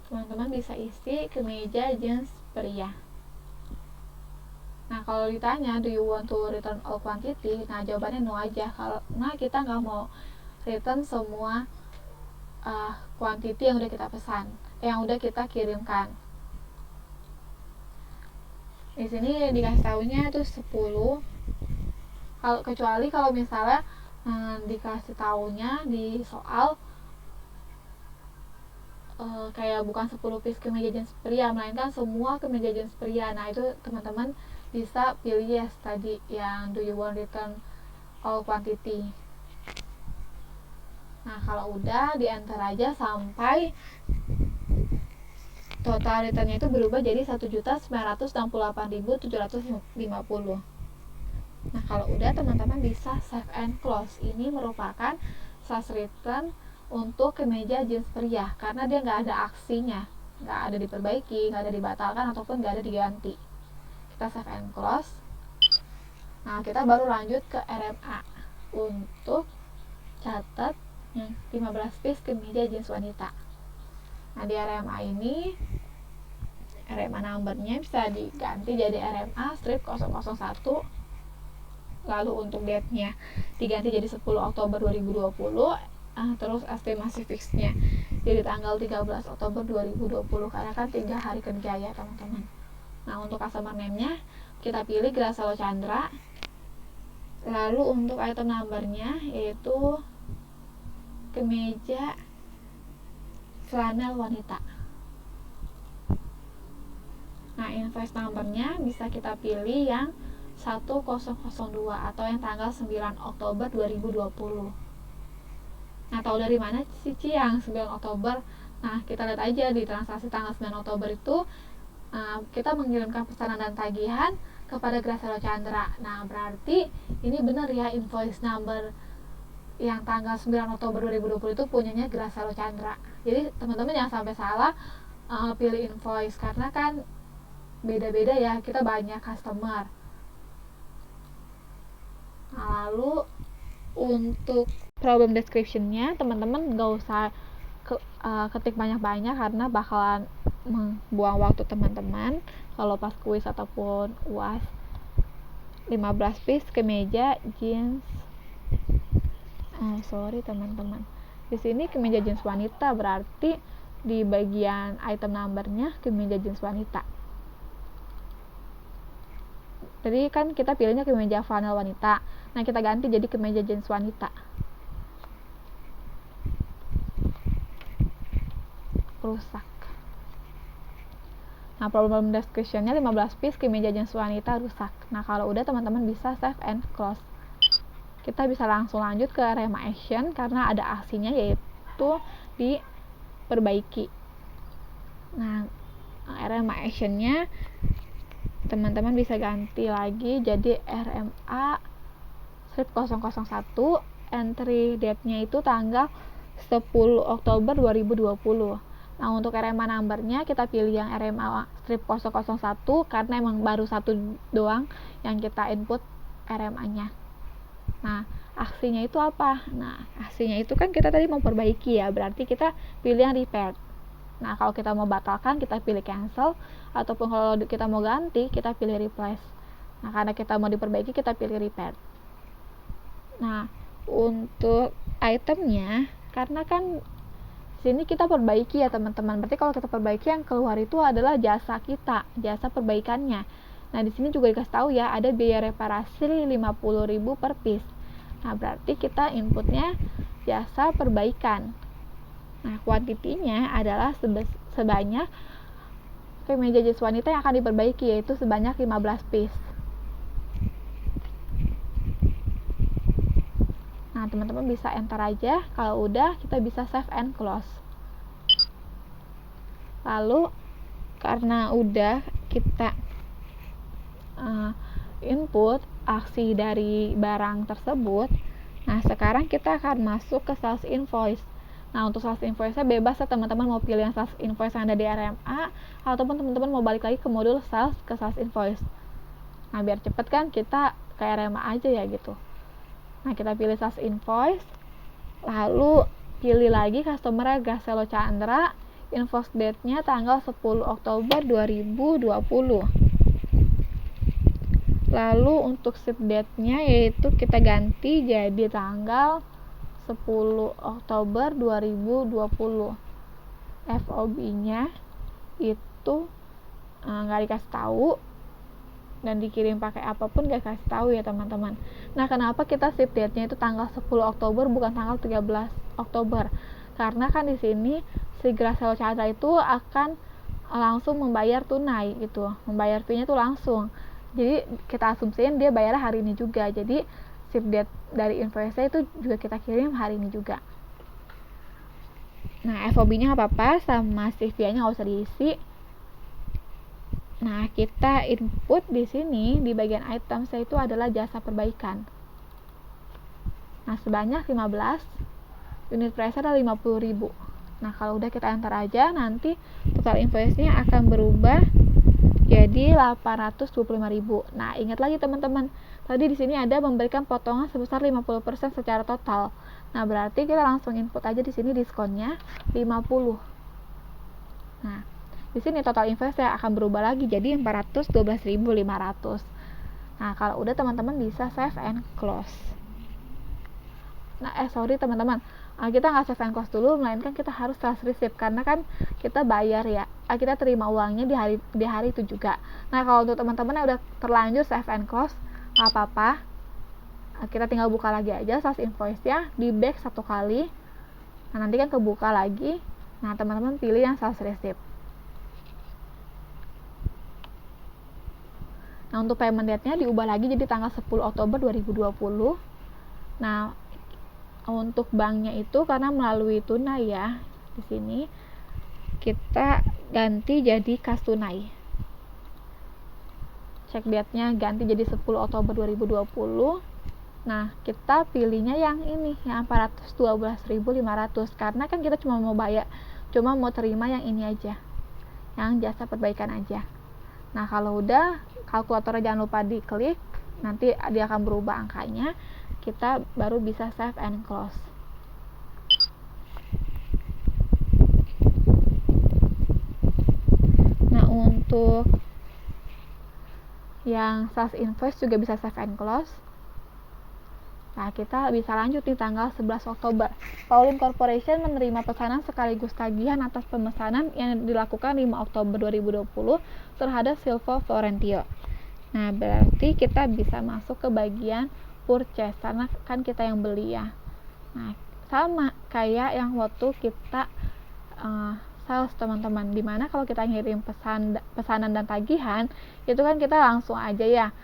[SPEAKER 1] teman-teman bisa isi kemeja jeans pria. Nah, kalau ditanya do you want to return all quantity, nah jawabannya no aja, karena kita nggak mau return semua quantity yang udah kita pesan, yang udah kita kirimkan. Di sini dikasih tahunya itu 10. Kecuali kalau misalnya dikasih tahunya di soal kayak bukan 10 piece kemeja jeans pria, melainkan semua kemeja jeans pria. Nah, itu teman-teman bisa pilih yes tadi yang do you want return all quantity. Nah, kalau udah di enter aja sampai total returnnya itu berubah jadi 1.968.750. Nah, kalau udah teman-teman bisa save and close. Ini merupakan SARS return untuk kemeja jeans pria karena dia nggak ada aksinya, nggak ada diperbaiki, nggak ada dibatalkan ataupun nggak ada diganti. Kita save and close. Nah, kita baru lanjut ke RMA untuk catat yang 15 piece kemeja jeans wanita. Nah, di RMA ini RMA numbernya bisa diganti jadi RMA strip 001. Lalu untuk date-nya diganti jadi 10 Oktober 2020. Terus estimasi fixnya jadi tanggal 13 Oktober 2020 karena kan 3 hari kerja ya teman-teman. Nah, untuk customer name-nya kita pilih Graciela Chandra. Lalu untuk item number-nya yaitu kemeja flanel wanita. Nah, invoice number-nya bisa kita pilih yang 1002 atau yang tanggal 9 Oktober 2020. Nah, tahu dari mana sih yang 9 Oktober? Nah, kita lihat aja di transaksi tanggal 9 Oktober itu kita mengirimkan pesanan dan tagihan kepada Graciela Chandra. Nah, berarti ini benar ya invoice number yang tanggal 9 Oktober 2020 itu punyanya Graciela Chandra. Jadi teman-teman jangan sampai salah pilih invoice karena kan beda-beda ya, kita banyak customer. Nah, lalu untuk problem description-nya teman-teman nggak usah ketik banyak-banyak karena bakalan membuang waktu teman-teman kalau pas kuis ataupun UAS. 15 piece kemeja jeans sorry teman-teman, di sini kemeja jeans wanita, berarti di bagian item numbernya kemeja jeans wanita. Jadi kan kita pilihnya kemeja flanel wanita, nah kita ganti jadi kemeja jeans wanita. Rusak. Nah, problem description-nya 15 piece kemeja jeans wanita rusak. Nah, kalau udah teman-teman bisa save and close. Kita bisa langsung lanjut ke RMA action karena ada aksinya, yaitu diperbaiki. Nah, RMA action-nya teman-teman bisa ganti lagi jadi RMA strip 001, entry date-nya itu tanggal 10 Oktober 2020. Nah, untuk RMA numbernya kita pilih yang RMA strip 001 karena emang baru satu doang yang kita input RMA-nya. Nah, aksinya itu apa? Nah, aksinya itu kan kita tadi memperbaiki ya, berarti kita pilih yang repair. Nah, kalau kita mau batalkan, kita pilih cancel, ataupun kalau kita mau ganti, kita pilih replace. Nah, karena kita mau diperbaiki, kita pilih repair. Nah, untuk itemnya, karena kan sini kita perbaiki ya teman-teman, berarti kalau kita perbaiki yang keluar itu adalah jasa kita, jasa perbaikannya. Nah, di sini juga dikasih tahu ya, ada biaya reparasi 50.000 per piece. Nah, berarti kita inputnya jasa perbaikan. Nah, kuantitinya adalah sebanyak kemeja jeans wanita yang akan diperbaiki, yaitu sebanyak 15 piece. Nah, teman-teman bisa enter aja. Kalau udah, kita bisa save and close. Lalu, karena udah kita input aksi dari barang tersebut, nah sekarang kita akan masuk ke sales invoice. Nah, untuk sales invoice-nya bebas ya teman-teman, mau pilih yang sales invoice yang ada di RMA ataupun teman-teman mau balik lagi ke modul sales ke sales invoice. Nah, biar cepet kan kita ke RMA aja ya gitu. Nah, kita pilih sales invoice, lalu pilih lagi customer Gracelo Chandra, invoice date-nya tanggal 10 Oktober 2020. Lalu untuk ship date-nya yaitu kita ganti jadi tanggal 10 Oktober 2020. FOB-nya itu nggak dikasih tahu dan dikirim pakai apapun nggak kasih tahu ya teman-teman. Nah, kenapa kita ship date-nya itu tanggal 10 Oktober bukan tanggal 13 Oktober? Karena kan di sini si Gracelo Chandra itu akan langsung membayar tunai gitu, membayar fee-nya itu langsung. Jadi kita asumsiin dia bayarnya hari ini juga. Jadi ship date dari invoice-nya itu juga kita kirim hari ini juga. Nah, FOB-nya nggak apa-apa, sama CVA-nya nggak usah diisi. Nah, kita input di sini di bagian item itu adalah jasa perbaikan. Nah, sebanyak 15, unit price adalah 50.000. Nah, kalau udah kita enter aja, nanti total invoice-nya akan berubah jadi 825.000. Nah, ingat lagi teman-teman, tadi di sini ada memberikan potongan sebesar 50% secara total. Nah, berarti kita langsung input aja di sini diskonnya 50. Nah, di sini total invoice akan berubah lagi jadi 412.500. Nah, kalau udah teman-teman bisa save and close. Nah, sorry teman-teman, kita nggak save and close dulu, melainkan kita harus sales receipt karena kan kita bayar ya, kita terima uangnya di hari itu juga. Nah, kalau untuk teman-teman yang udah terlanjur save and close, nggak apa-apa, kita tinggal buka lagi aja sales invoice-nya, di back 1 kali. Nah, nanti kan kebuka lagi. Nah, teman-teman pilih yang sales receipt. Nah, untuk payment date-nya diubah lagi jadi tanggal 10 Oktober 2020. Nah, untuk banknya itu karena melalui tunai ya, di sini kita ganti jadi kas tunai. Cek date-nya ganti jadi 10 Oktober 2020. Nah, kita pilihnya yang ini, yang 412.500 karena kan kita cuma mau terima yang ini aja, yang jasa perbaikan aja. Nah, kalau udah, kalkulatornya jangan lupa diklik, nanti dia akan berubah angkanya, kita baru bisa save and close. Nah, untuk yang sales invoice juga bisa save and close. Nah, kita bisa lanjut di tanggal 11 Oktober. Pauline Corporation menerima pesanan sekaligus tagihan atas pemesanan yang dilakukan 5 Oktober 2020 terhadap Silvo Florentio. Nah, berarti kita bisa masuk ke bagian purchase karena kan kita yang beli ya. Nah, sama kayak yang waktu kita sales teman-teman, dimana kalau kita ngirim pesanan dan tagihan itu kan kita langsung aja ya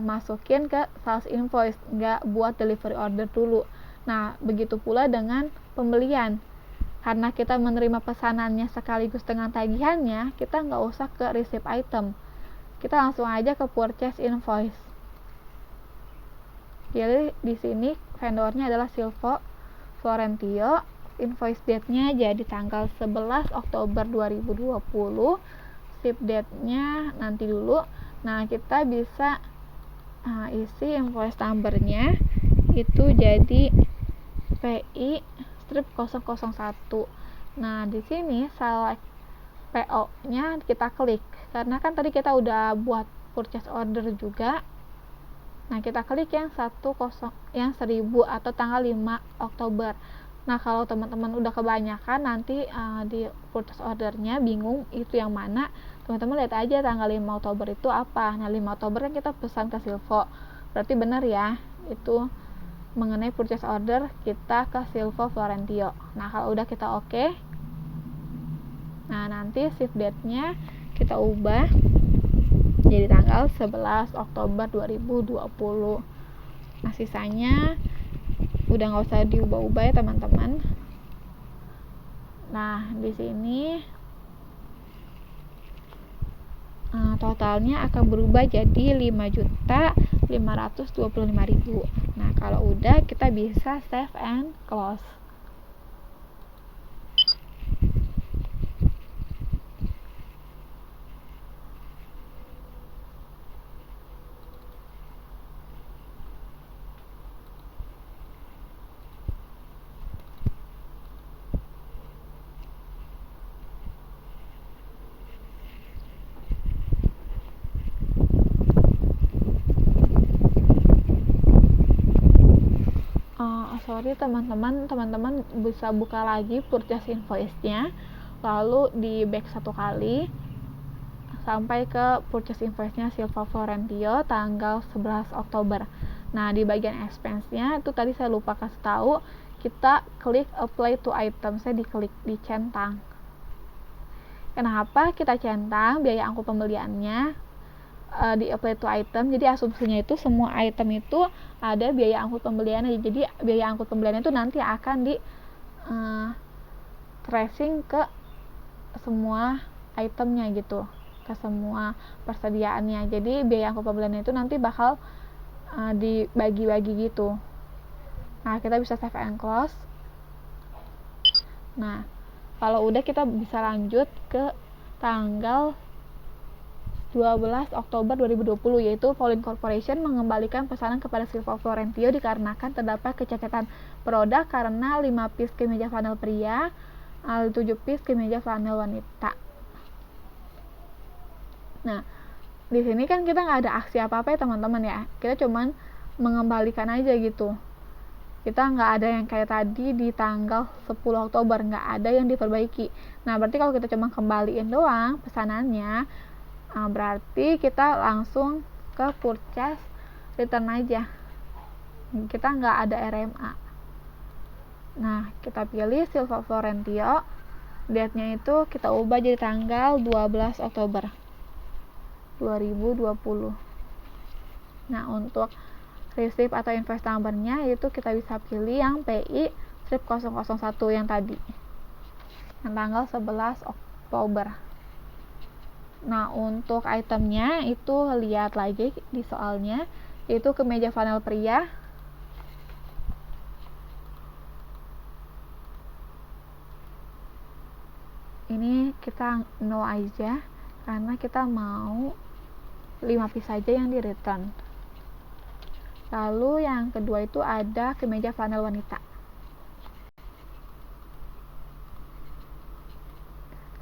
[SPEAKER 1] masukin ke sales invoice, nggak buat delivery order dulu. Nah, begitu pula dengan pembelian, karena kita menerima pesanannya sekaligus dengan tagihannya, kita nggak usah ke receipt item, kita langsung aja ke purchase invoice. Jadi di sini vendornya adalah Silvo Florentio. Invoice date-nya jadi tanggal 11 Oktober 2020. Ship date-nya nanti dulu. Nah, kita bisa isi invoice number-nya itu jadi PI strip 001. Nah, di sini select PO-nya kita klik. Karena kan tadi kita udah buat purchase order juga. Nah, kita klik yang 1000 atau tanggal 5 Oktober. Nah, kalau teman-teman udah kebanyakan nanti di purchase ordernya bingung itu yang mana, teman-teman lihat aja tanggal 5 Oktober itu apa. Nah, 5 Oktober kan kita pesan ke Silvo, berarti benar ya, itu mengenai purchase order kita ke Silvo Florentio. Nah, kalau udah kita oke, nah nanti ship date-nya kita ubah jadi tanggal 11 Oktober 2020. Nah, sisanya udah nggak usah diubah-ubah ya teman-teman. Nah, di sini totalnya akan berubah jadi 5.525.000. Nah, kalau udah kita bisa save and close. Sorry teman-teman bisa buka lagi purchase invoice-nya, lalu di back satu kali sampai ke purchase invoice-nya Silvo Florentio tanggal 11 Oktober. Nah, di bagian expense-nya itu tadi saya lupa kasih tahu, kita klik apply to item, saya diklik dicentang. Kenapa kita centang? Biaya angkut pembeliannya di apply to item, jadi asumsinya itu semua item itu ada biaya angkut pembeliannya, jadi biaya angkut pembeliannya itu nanti akan di tracing ke semua itemnya gitu, ke semua persediaannya, jadi biaya angkut pembeliannya itu nanti bakal dibagi-bagi gitu. Nah, kita bisa save and close. Nah, kalau udah kita bisa lanjut ke tanggal 12 Oktober 2020, yaitu Pauline Corporation mengembalikan pesanan kepada Silvo Florentio dikarenakan terdapat kecacatan produk karena 5 piece kemeja flanel pria, 7 piece kemeja flanel wanita. Nah, di sini kan kita nggak ada aksi apa-apa ya teman-teman ya, kita cuman mengembalikan aja gitu. Kita nggak ada yang kayak tadi di tanggal 10 Oktober, nggak ada yang diperbaiki. Nah, berarti kalau kita cuma kembaliin doang pesanannya, berarti kita langsung ke purchase return aja, kita nggak ada RMA. Nah, kita pilih Silvo Florentio, date-nya itu kita ubah jadi tanggal 12 Oktober 2020. Nah, untuk receipt atau invoice number-nya itu kita bisa pilih yang PI strip 001 yang tadi, yang tanggal 11 Oktober. Nah, untuk itemnya itu lihat lagi di soalnya, itu kemeja flanel pria. Ini kita no aja karena kita mau 5 piece saja yang di return. Lalu yang kedua itu ada kemeja flanel wanita.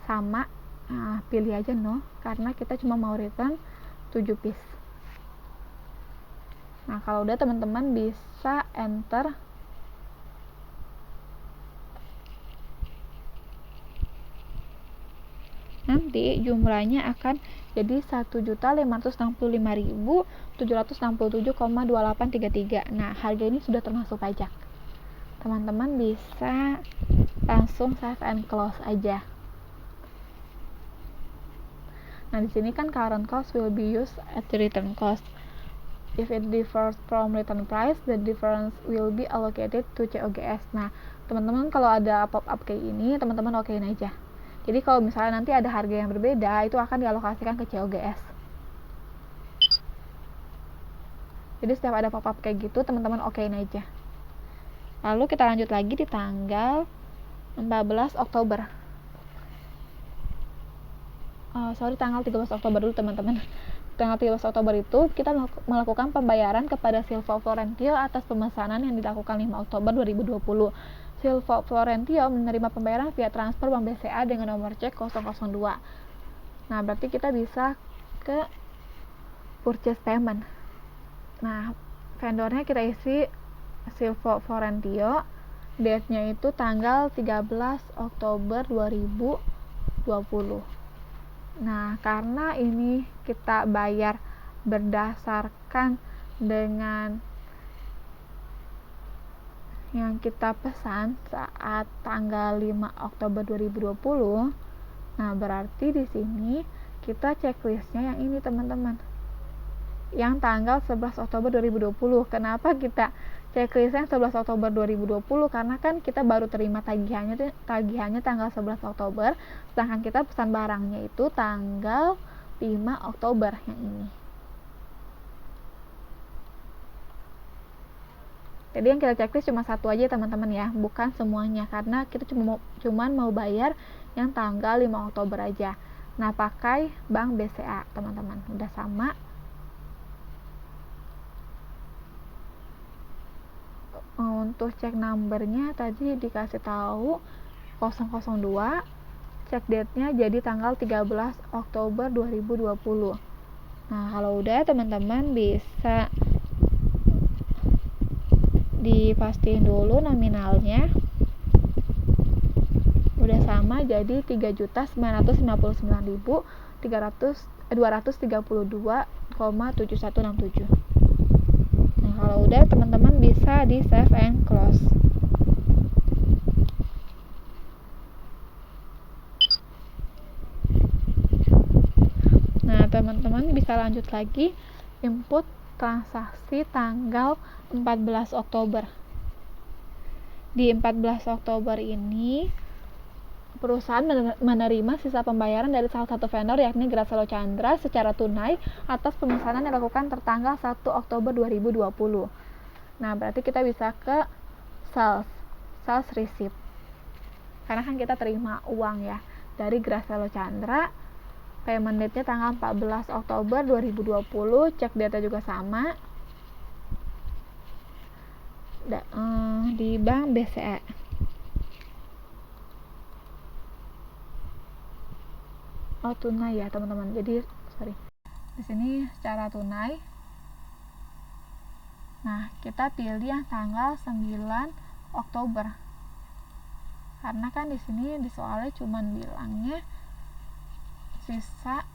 [SPEAKER 1] Sama, pilih aja no karena kita cuma mau return 7 piece. Nah, kalau udah teman-teman bisa enter. Nanti jumlahnya akan jadi 1.565.767,2833. Nah, harga ini sudah termasuk pajak. Teman-teman bisa langsung save and close aja. Nah, di sini kan current cost will be used at the return cost. If it differs from return price, the difference will be allocated to COGS. Nah, teman-teman kalau ada pop-up kayak ini, teman-teman okein aja. Jadi kalau misalnya nanti ada harga yang berbeda, itu akan dialokasikan ke COGS. Jadi setiap ada pop-up kayak gitu, teman-teman okein aja. Lalu kita lanjut lagi di tanggal 14 Oktober. Tanggal 13 Oktober dulu teman-teman. Tanggal 13 Oktober itu kita melakukan pembayaran kepada Silvo Florentio atas pemesanan yang dilakukan 5 Oktober 2020. Silvo Florentio menerima pembayaran via transfer Bank BCA dengan nomor cek 002. Nah, berarti kita bisa ke purchase payment. Nah, vendornya kita isi Silvo Florentio, date-nya itu tanggal 13 Oktober 2020. Nah, karena ini kita bayar berdasarkan dengan yang kita pesan saat tanggal 5 Oktober 2020. Nah, berarti di sini kita checklistnya yang ini teman-teman. Yang tanggal 11 Oktober 2020. Kenapa kita checklistnya 11 Oktober 2020? Karena kan kita baru terima tagihannya tanggal 11 Oktober, sedangkan kita pesan barangnya itu tanggal 5 Oktober yang ini. Jadi yang kita checklist cuma satu aja teman-teman ya, bukan semuanya, karena kita cuma mau bayar yang tanggal 5 Oktober aja. Nah, pakai Bank BCA teman-teman, udah sama. Untuk cek numbernya tadi dikasih tahu 002, cek date-nya jadi tanggal 13 Oktober 2020. Nah, kalau udah teman-teman bisa dipastiin dulu nominalnya. Udah sama jadi 3.959.232,7167. Nah, kalau udah teman-teman bisa di save and close. Nah, teman-teman bisa lanjut lagi input transaksi tanggal 14 Oktober. Di 14 Oktober ini perusahaan menerima sisa pembayaran dari salah satu vendor yakni Gracelo Chandra secara tunai atas pemesanan yang dilakukan tertanggal 1 Oktober 2020. Nah, berarti kita bisa ke sales receipt. Karena kan kita terima uang ya dari Gracelo Chandra. Payment date-nya tanggal 14 Oktober 2020, cek data juga sama. Di Bank BCA. Tunai ya teman-teman. Jadi di sini secara tunai. Nah, kita pilih yang tanggal 9 Oktober. Karena kan di sini di soalnya cuman bilangnya sisa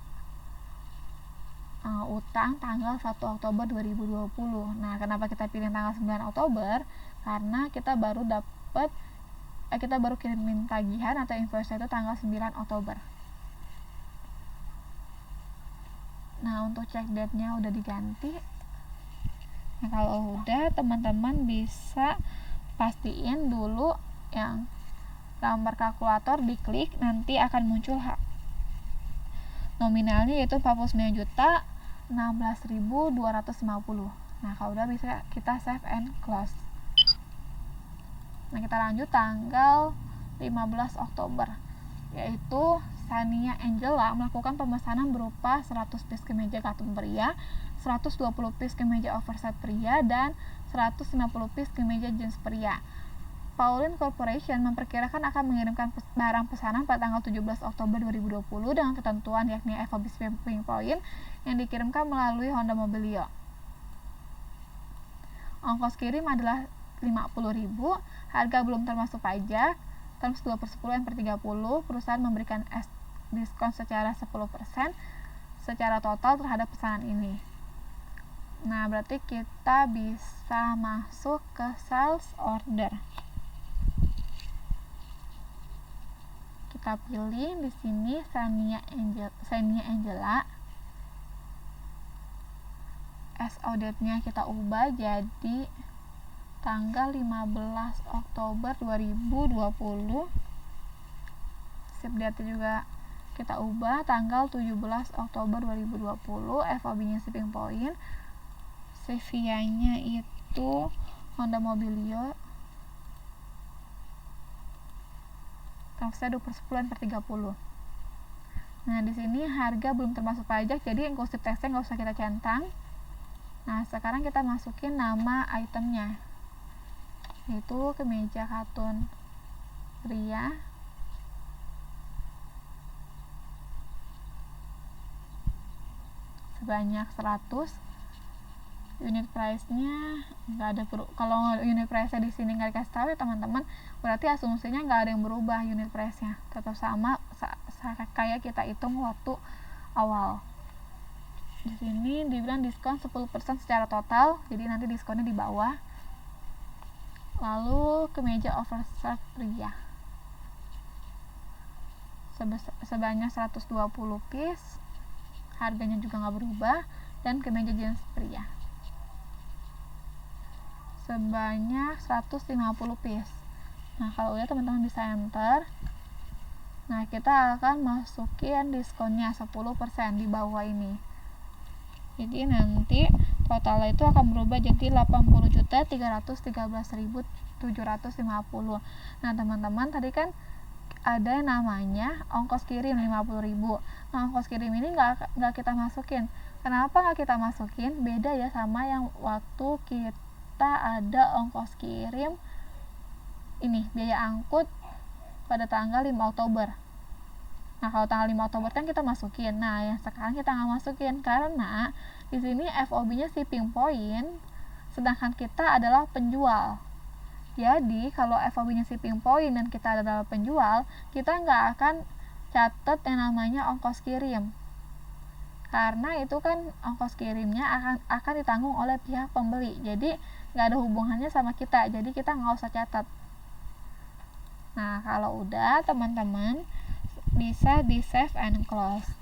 [SPEAKER 1] utang tanggal 1 Oktober 2020. Nah, kenapa kita pilih tanggal 9 Oktober? Karena kita baru kirimin tagihan atau invoice itu tanggal 9 Oktober. Nah, untuk check date-nya udah diganti. Nah, kalau udah teman-teman bisa pastiin dulu yang gambar kalkulator diklik, nanti akan muncul nominalnya yaitu 49.016.250. Nah, kalau udah bisa kita save and close. Nah, kita lanjut tanggal 15 Oktober, yaitu Sania Angela melakukan pemesanan berupa 100 piece kemeja katun pria, 120 piece kemeja oversize pria, dan 150 piece kemeja jeans pria. Pauline Corporation memperkirakan akan mengirimkan barang pesanan pada tanggal 17 Oktober 2020 dengan ketentuan yakni FOB shipping point yang dikirimkan melalui Honda Mobilio. ongkos kirim adalah 50.000, harga belum termasuk pajak, terms 2/10/30, perusahaan memberikan diskon secara 10% secara total terhadap pesanan ini. Nah, berarti kita bisa masuk ke sales order. Kita pilih di sini Xenia Angela. SO date-nya kita ubah jadi tanggal 15 Oktober 2020. Ship date juga kita ubah tanggal 17 Oktober 2020. FOB-nya shipping point. CVA-nya itu Honda Mobilio. Terusnya 2/10/30. Nah, di sini harga belum termasuk pajak, jadi inclusive tax-nya nggak usah kita centang. Nah, sekarang kita masukin nama itemnya, yaitu kemeja katun pria sebanyak 100. Unit price-nya nggak ada kalau unit price-nya di sini nggak dikasih tahu ya teman-teman, berarti asumsinya nggak ada yang berubah, unit price-nya tetap sama kayak kita hitung waktu awal. Di sini dibilang diskon 10% secara total, jadi nanti diskonnya di bawah. Lalu kemeja oversize pria sebanyak 120 piece, harganya juga nggak berubah, dan kemeja jeans pria sebanyak 150 piece. Nah, kalau udah teman-teman bisa enter. Nah, kita akan masukin diskonnya 10% di bawah ini. Jadi nanti totalnya itu akan berubah jadi 80.313.750. Nah, teman-teman tadi kan ada namanya ongkos kirim 50.000. Nah, ongkos kirim ini nggak kita masukin. Kenapa nggak kita masukin? Beda ya sama yang waktu kita ada ongkos kirim ini, biaya angkut pada tanggal 5 Oktober. Nah, kalau tanggal 5 Oktober kan kita masukin. Nah, yang sekarang kita nggak masukin karena di sini FOB-nya shipping point, sedangkan kita adalah penjual. Jadi, kalau FOB-nya shipping point dan kita adalah penjual, kita nggak akan catat yang namanya ongkos kirim. Karena itu kan ongkos kirimnya akan ditanggung oleh pihak pembeli. Jadi, nggak ada hubungannya sama kita. Jadi, kita nggak usah catat. Nah, kalau udah, teman-teman bisa di save and close.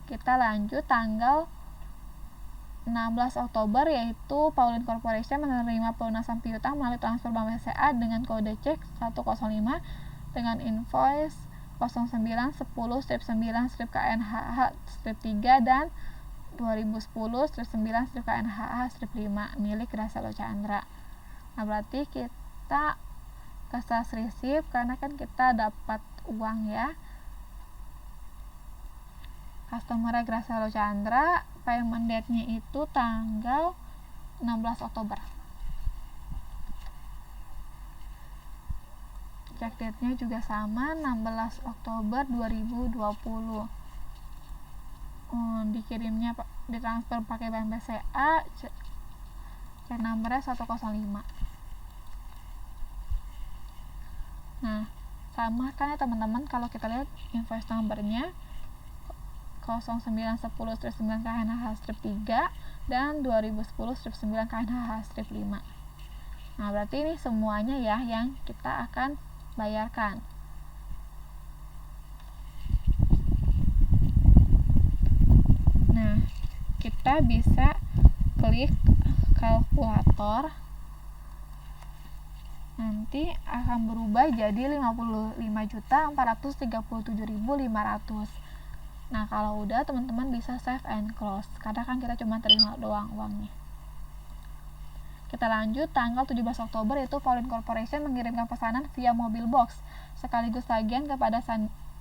[SPEAKER 1] Kita lanjut tanggal 16 Oktober, yaitu Pauline Corporation menerima pelunasan piutang melalui transfer Bank BCA dengan kode cek 105 dengan invoice 0910-9-KNHH-3 dan 2010-9-KNHH-5 milik Graselo Chandra. Nah, berarti kita ke sales receipt karena kan kita dapat uang ya. Customer Graselo Chandra, payment date-nya itu tanggal 16 Oktober. Check date-nya juga sama, 16 Oktober 2020. Dikirimnya ditransfer pakai Bank BCA, cek nomornya 105. Nah, sama kan ya teman-teman, kalau kita lihat invoice numbernya 0910-9-KNHH-3 dan 2010-9-KNHH-5. Nah, berarti ini semuanya ya yang kita akan bayarkan. Nah, kita bisa klik kalkulator. Nanti akan berubah jadi 55.437.500. Nah, kalau udah teman-teman bisa save and close karena kan kita cuma terima doang uangnya. Kita lanjut tanggal 17 Oktober, yaitu Pauline Corporation mengirimkan pesanan via mobil box sekaligus tagihan kepada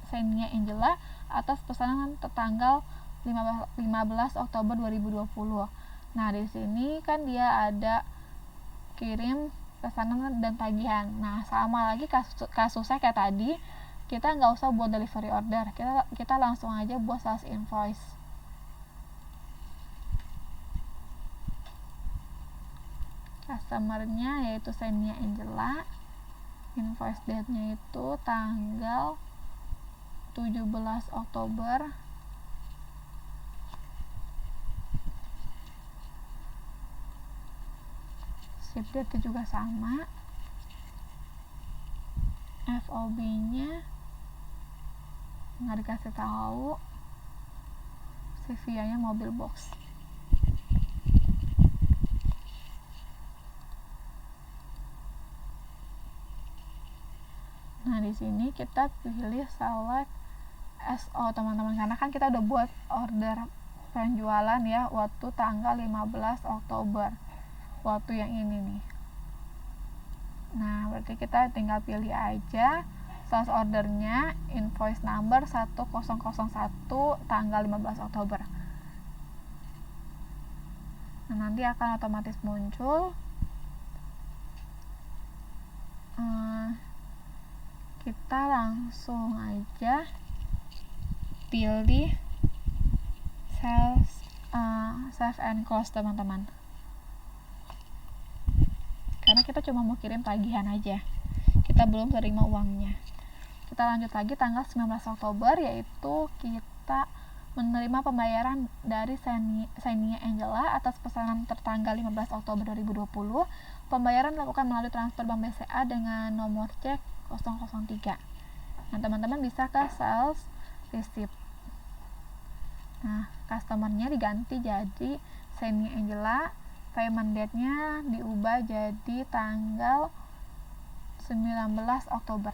[SPEAKER 1] Xenia Angela atas pesanan tertanggal 15 Oktober 2020. Nah, di sini kan dia ada kirim pesanan dan tagihan. Nah, sama lagi kasusnya kayak tadi, kita nggak usah buat delivery order, kita langsung aja buat sales invoice. Customernya yaitu Xenia Angela. Invoice date-nya itu tanggal 17 Oktober. Ship date juga sama. FOB-nya nggak dikasih tahu. CVA-nya mobil box. Nah, di sini kita pilih select SO teman-teman, karena kan kita udah buat order penjualan ya waktu tanggal 15 Oktober. Waktu yang ini nih. Nah, berarti kita tinggal pilih aja sales ordernya, invoice number 1001 tanggal 15 Oktober. Nah, nanti akan otomatis muncul. Kita langsung aja pilih save and close teman-teman, karena kita cuma mau kirim tagihan aja, kita belum terima uangnya. Kita lanjut lagi tanggal 19 Oktober, yaitu kita menerima pembayaran dari Xenia Angela atas pesanan tertanggal 15 Oktober 2020. Pembayaran dilakukan melalui transfer Bank BCA dengan nomor cek 003. Nah, teman-teman bisa ke sales receipt. Nah, customernya diganti jadi Xenia Angela, payment date-nya diubah jadi tanggal 19 Oktober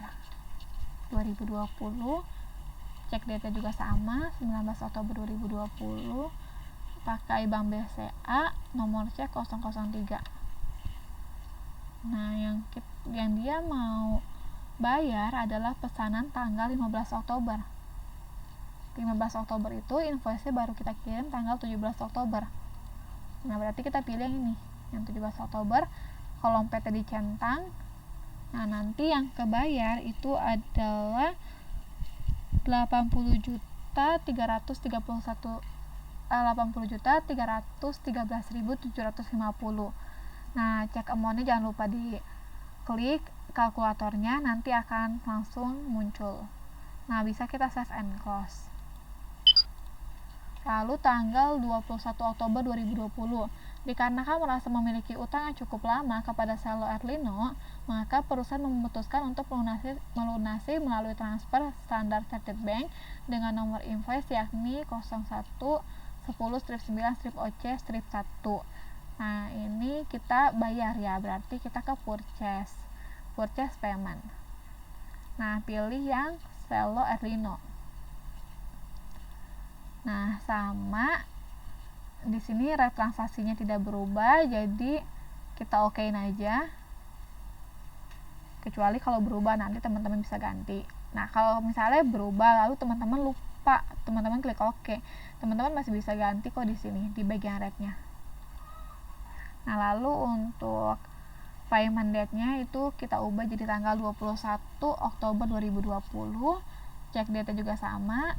[SPEAKER 1] 2020. Cek date juga sama, 19 Oktober 2020, pakai Bank BCA, nomor cek 003. Nah, yang dia mau bayar adalah pesanan tanggal 15 Oktober. 15 Oktober itu invoice-nya baru kita kirim tanggal 17 Oktober. Nah, berarti kita pilih yang ini, yang 17 Oktober, kolom PT dicentang. Nah, nanti yang kebayar itu adalah 80.313.750. Nah, cek amount-nya jangan lupa diklik kalkulatornya, nanti akan langsung muncul. Nah, bisa kita save and close. Lalu tanggal 21 Oktober 2020, dikarenakan merasa memiliki utang yang cukup lama kepada Selo Erlino, maka perusahaan memutuskan untuk melunasi melalui transfer Standard Chartered Bank dengan nomor invoice yakni 0110-9-OC-1. Nah, ini kita bayar ya, berarti kita ke purchase payment. Nah, pilih yang Selo Erlino. Nah, sama di sini rate transaksinya tidak berubah, jadi kita okein aja. Kecuali kalau berubah nanti teman-teman bisa ganti. Nah, kalau misalnya berubah lalu teman-teman lupa, teman-teman klik oke, teman-teman masih bisa ganti kok di sini di bagian rate-nya. Nah, lalu untuk payment date-nya itu kita ubah jadi tanggal 21 Oktober 2020. Cek date juga sama.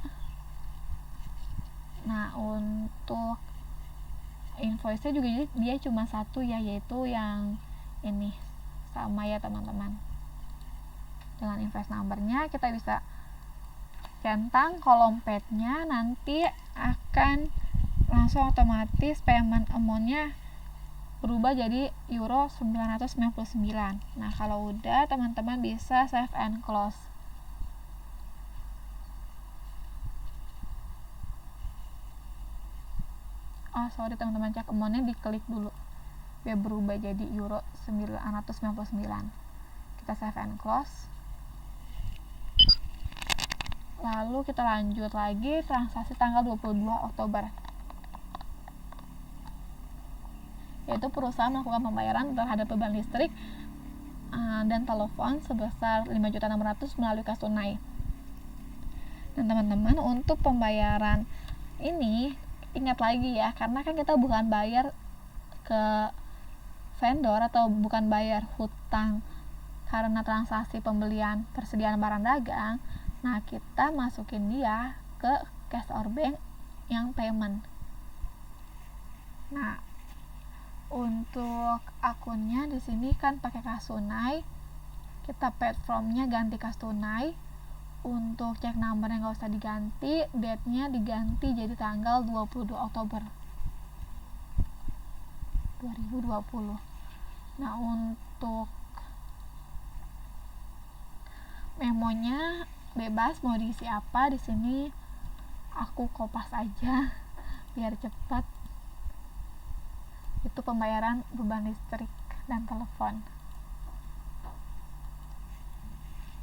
[SPEAKER 1] Nah, untuk invoice-nya juga dia cuma satu ya, yaitu yang ini sama ya teman-teman. Dengan invoice number-nya kita bisa centang kolom paid-nya, nanti akan langsung otomatis payment amount-nya berubah jadi euro 999. Nah, kalau udah teman-teman bisa save and close. Sorry teman-teman, cek amount-nya diklik dulu biar berubah jadi euro 999. Kita save and close. Lalu kita lanjut lagi transaksi tanggal 22 Oktober, yaitu perusahaan melakukan pembayaran terhadap beban listrik dan telepon sebesar 5.600.000 melalui kas tunai. Dan teman-teman, untuk pembayaran ini ingat lagi ya, karena kan kita bukan bayar ke vendor atau bukan bayar hutang karena transaksi pembelian persediaan barang dagang. Nah, kita masukin dia ke cash or bank yang payment. Nah, Untuk akunnya di sini kan pakai kas tunai, kita platformnya ganti kas tunai. Untuk cek numbernya nggak usah diganti, date-nya diganti jadi tanggal 22 Oktober 2020. Nah, untuk memonya bebas mau diisi apa. Di sini aku kopas aja biar cepat. Itu pembayaran beban listrik dan telepon.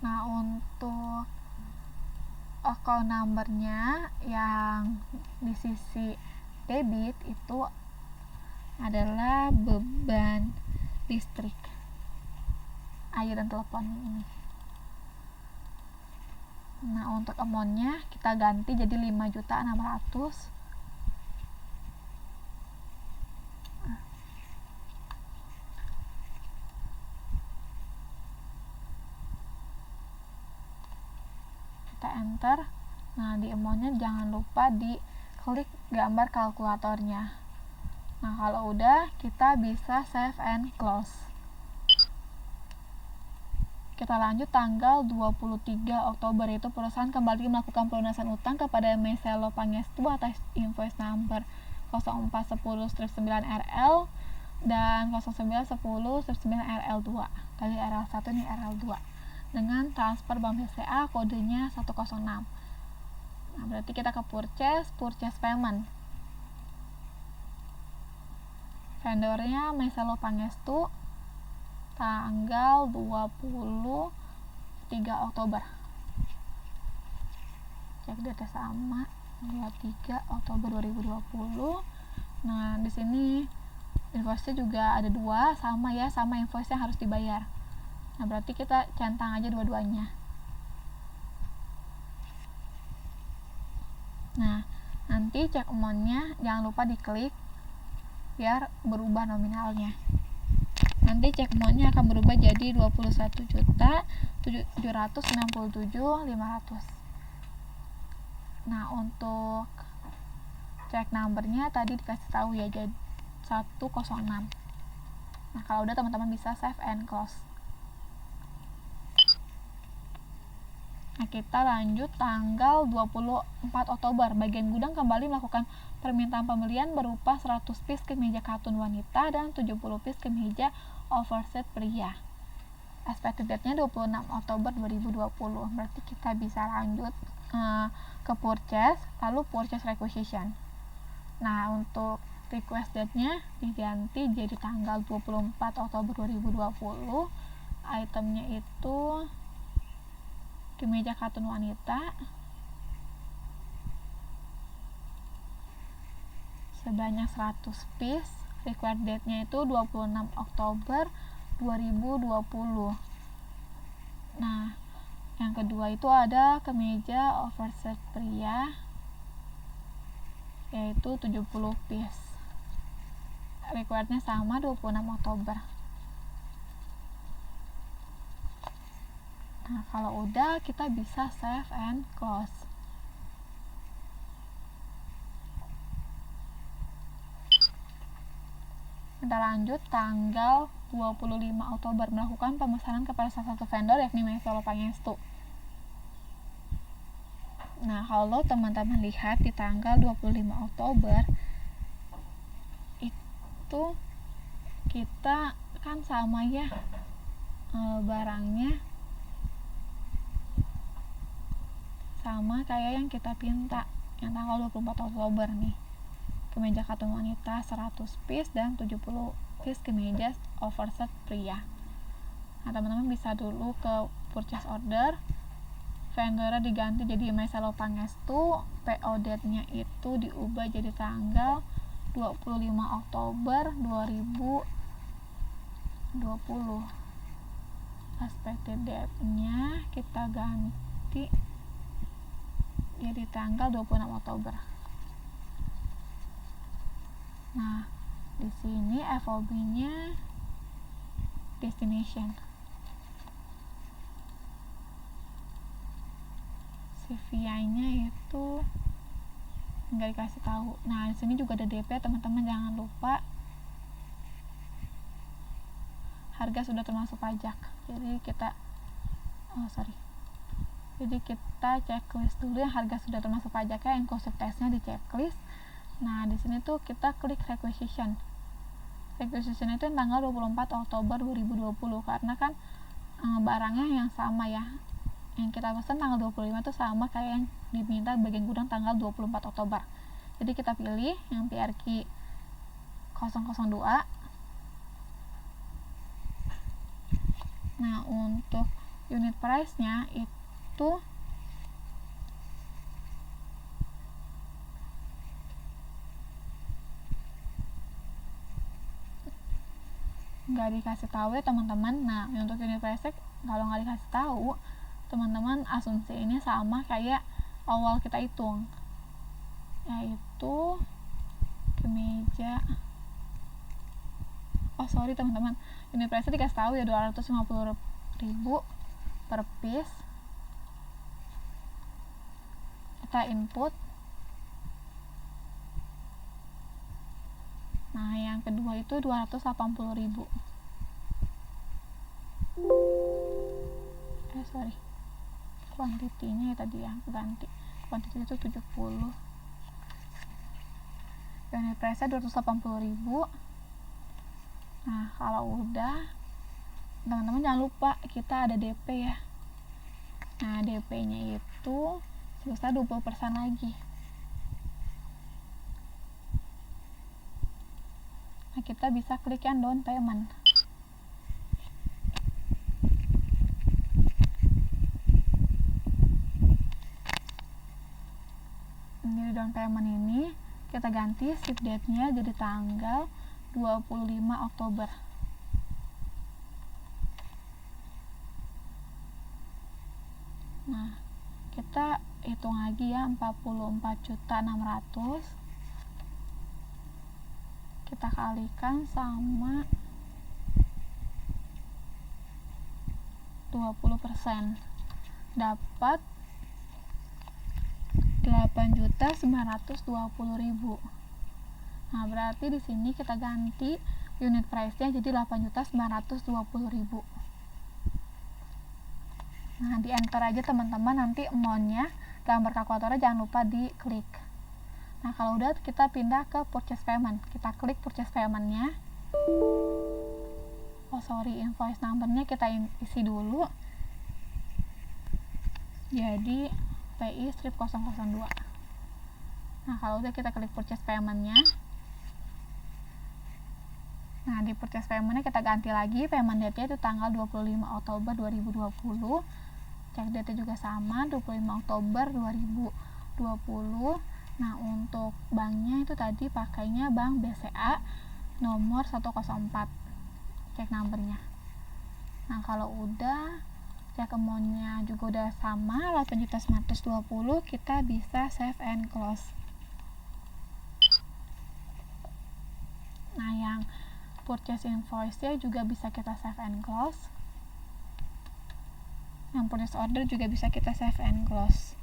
[SPEAKER 1] Nah, untuk account numbernya yang di sisi debit itu adalah beban listrik, air dan telepon ini. Nah, untuk amountnya kita ganti jadi 5.600.000. Kita enter. Nah, di amountnya jangan lupa diklik gambar kalkulatornya. Nah, kalau udah, kita bisa save and close. Kita lanjut tanggal 23 Oktober, itu perusahaan kembali melakukan pelunasan utang kepada Meselo Pangestu atas invoice number 0410-9RL dan 0910-9RL2. Tadi RL1 ini RL2. Dengan transfer Bank BCA kodenya 106. Nah, berarti kita ke purchase payment. Vendornya Meselo Pangestu, tanggal 23 Oktober. Cek data sama, 23 Oktober 2020. Nah, di sini invoice-nya juga ada 2, sama ya, sama invoice yang harus dibayar. Nah, berarti kita centang aja dua-duanya. Nah, nanti cek amount-nya jangan lupa diklik biar berubah nominalnya. Nanti cek amount-nya akan berubah jadi 21.797.500. Nah, untuk cek numbernya tadi dikasih tahu ya, jadi 106. Nah, kalau udah teman-teman bisa save and close. Nah, kita lanjut tanggal 24 Oktober. Bagian gudang kembali melakukan permintaan pembelian berupa 100 piece kemeja katun wanita dan 70 piece kemeja oversize pria. Expected date-nya 26 Oktober 2020. Berarti kita bisa lanjut ke purchase, lalu purchase requisition. Nah, untuk request date-nya diganti jadi tanggal 24 Oktober 2020. Itemnya itu kemeja katun wanita sebanyak 100 piece. Required date-nya itu 26 Oktober 2020. Nah, yang kedua itu ada kemeja oversize pria yaitu 70 piece. Required-nya sama 26 Oktober. Nah, kalau udah kita bisa save and close. Kita lanjut tanggal 25 Oktober melakukan pemesanan kepada salah satu vendor yakni Meselo Pangestu. Nah, kalau teman-teman lihat di tanggal 25 Oktober itu kita kan sama ya, barangnya sama kayak yang kita pinta yang tanggal 24 Oktober nih. Kemeja katun wanita 100 piece dan 70 piece kemeja oversize pria. Nah, teman-teman bisa dulu ke purchase order. Vendornya diganti jadi Meselo Pangestu. PO date-nya itu diubah jadi tanggal 25 Oktober 2020. Expected date-nya kita ganti jadi tanggal 26 Oktober. Nah, di sini FOB-nya destination. CVI-nya itu nggak dikasih tahu. Nah, di sini juga ada DP, teman-teman jangan lupa harga sudah termasuk pajak. Jadi kita checklist dulu yang harga sudah termasuk pajaknya, inclusive tax-nya di checklist. Nah, di sini tuh kita klik requisition. Requisition itu yang tanggal 24 Oktober 2020 karena kan barangnya yang sama ya. Yang kita pesan tanggal 25 itu sama kayak yang diminta bagian gudang tanggal 24 Oktober. Jadi kita pilih yang PRQ 002. Nah, untuk unit price-nya itu nggak dikasih tahu ya teman-teman. Nah, untuk unit price kalau nggak dikasih tahu, teman-teman asumsi ini sama kayak awal kita hitung, yaitu kemeja. Teman-teman, unit price dikasih tahu ya 250.000 per piece. Kita input. Nah, yang kedua itu 280.000. Kuantitinya ya tadi ya, ganti. Kuantiti itu 70. Unit price-nya 280.000. Nah, kalau udah, teman-teman jangan lupa kita ada DP ya. Nah, DP-nya itu sebesar 20% lagi. Nah, kita bisa klik yang down payment. Di down payment ini kita ganti ship date-nya jadi tanggal 25 Oktober. Nah, kita hitung lagi ya, 44.600 kita kalikan sama 20%, dapat 8.920.000. Nah, berarti di sini kita ganti unit price-nya jadi 8.920.000. Nah, di enter aja teman-teman, nanti amount-nya gambar kalkulatornya jangan lupa diklik. Nah, kalau udah kita pindah ke purchase payment. Kita klik purchase payment-nya. Invoice number-nya kita isi dulu. Jadi PI strip 002. Nah, kalau udah kita klik purchase payment-nya. Nah, di purchase payment-nya kita ganti lagi payment date-nya itu tanggal 25 Oktober 2020. Check date juga sama, 25 Oktober 2020. Nah, untuk banknya itu tadi pakainya bank BCA nomor 104. Cek numbernya. Nah, kalau udah cek amount-nya juga udah sama 8.920, kita bisa save and close. Nah, yang purchase invoice-nya juga bisa kita save and close. Yang purchase order juga bisa kita save and close.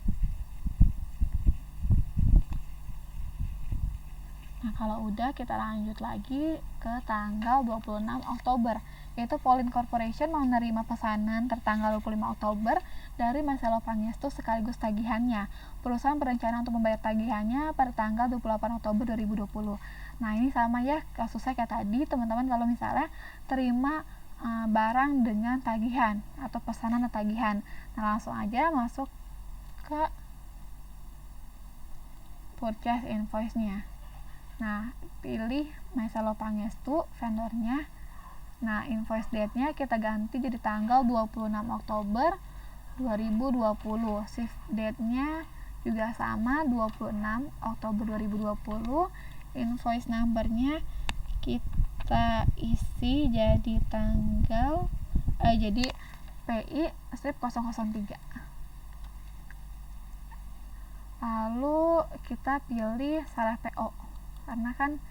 [SPEAKER 1] Nah, kalau udah kita lanjut lagi ke tanggal 26 Oktober, yaitu Pauline Corporation menerima pesanan tertanggal 25 Oktober dari Marcelo Pangestu sekaligus tagihannya. Perusahaan berencana untuk membayar tagihannya pada tanggal 28 Oktober 2020. Nah, ini sama ya kasusnya kayak tadi, teman-teman. Kalau misalnya terima barang dengan tagihan atau pesanan dan tagihan, nah langsung aja masuk ke purchase invoice-nya. Nah, pilih Marcelo Pangestu vendornya. Nah, invoice date-nya kita ganti jadi tanggal 26 Oktober 2020. Shift date-nya juga sama, 26 Oktober 2020. Invoice number-nya kita isi jadi jadi PI strip 003. Lalu kita pilih saleh PO karena kan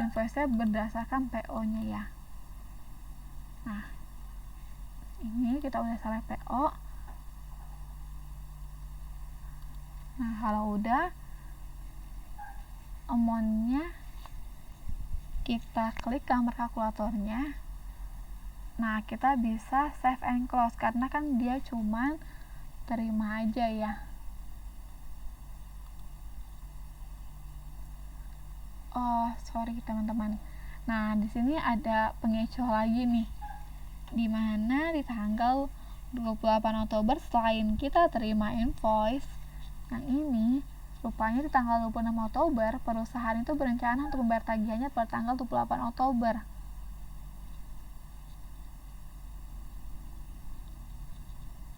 [SPEAKER 1] invoice-nya berdasarkan PO-nya ya. Nah, ini kita udah saleh PO. Nah, kalau udah amount-nya kita klik gambar kalkulatornya. Nah, kita bisa save and close karena kan dia cuman terima aja ya. Oh, sorry teman-teman. Nah, di sini ada pengecoh lagi nih. Dimana di tanggal 28 Oktober selain kita terima invoice yang ini, rupanya di tanggal 26 Oktober perusahaan itu berencana untuk membayar tagihannya pada tanggal 28 Oktober.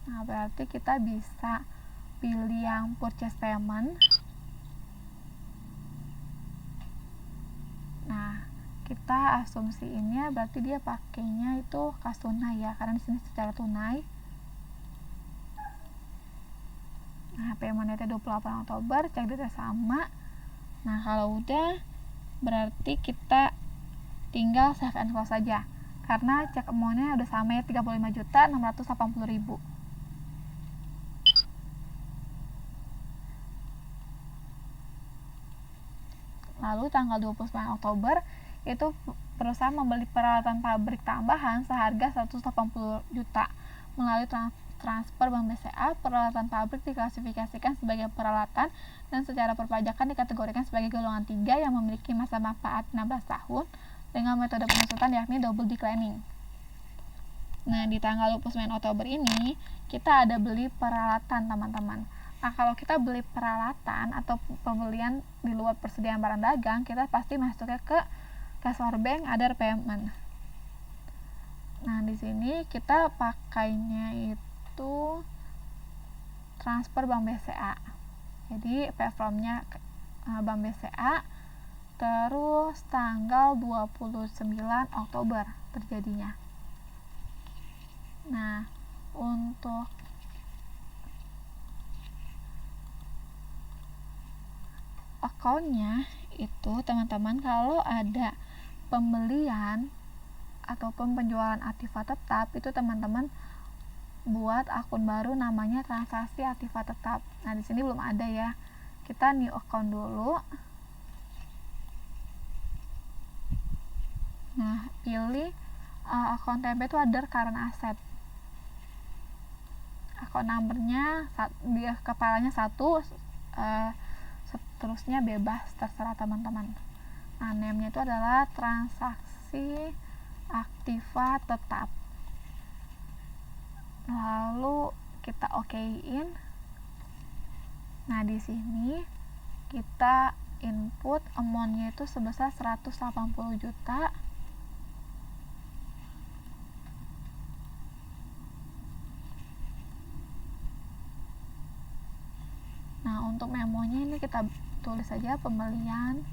[SPEAKER 1] Nah, berarti kita bisa pilih yang purchase payment. Nah, kita asumsiinnya berarti dia pakainya itu kas tunai ya, karena di sini secara tunai. Nah, paymentnya 28 Oktober, cek data sama. Nah, kalau udah berarti kita tinggal save and close saja. Karena cek amount-nya udah sama ya, 35.680.000. Lalu tanggal 29 Oktober itu perusahaan membeli peralatan pabrik tambahan seharga 180 juta melalui transfer Bank BCA. Peralatan pabrik diklasifikasikan sebagai peralatan dan secara perpajakan dikategorikan sebagai golongan 3 yang memiliki masa manfaat 16 tahun dengan metode pengusutan yakni double declining. Nah, di tanggal 29 Oktober ini kita ada beli peralatan teman-teman. Nah, kalau kita beli peralatan atau pembelian di luar persediaan barang dagang, kita pasti masuknya ke Kasor Bank Other Payment. Nah, di sini kita pakainya itu transfer Bank BCA. Jadi platformnya Bank BCA, terus tanggal 29 Oktober terjadinya. Nah, untuk akunnya itu teman-teman, kalau ada pembelian ataupun penjualan aktiva tetap, itu teman-teman buat akun baru namanya transaksi aktiva tetap. Nah, di sini belum ada ya. Kita new account dulu. Nah, pilih akun tempe itu other current asset. Akun numbernya di kepalanya 1, seterusnya bebas, terserah teman-teman. Nah, name-nya itu adalah transaksi aktiva tetap. Lalu kita okein. Nah, di sini kita input amount-nya itu sebesar 180 juta. Nah, untuk memonya ini kita tulis saja pembelian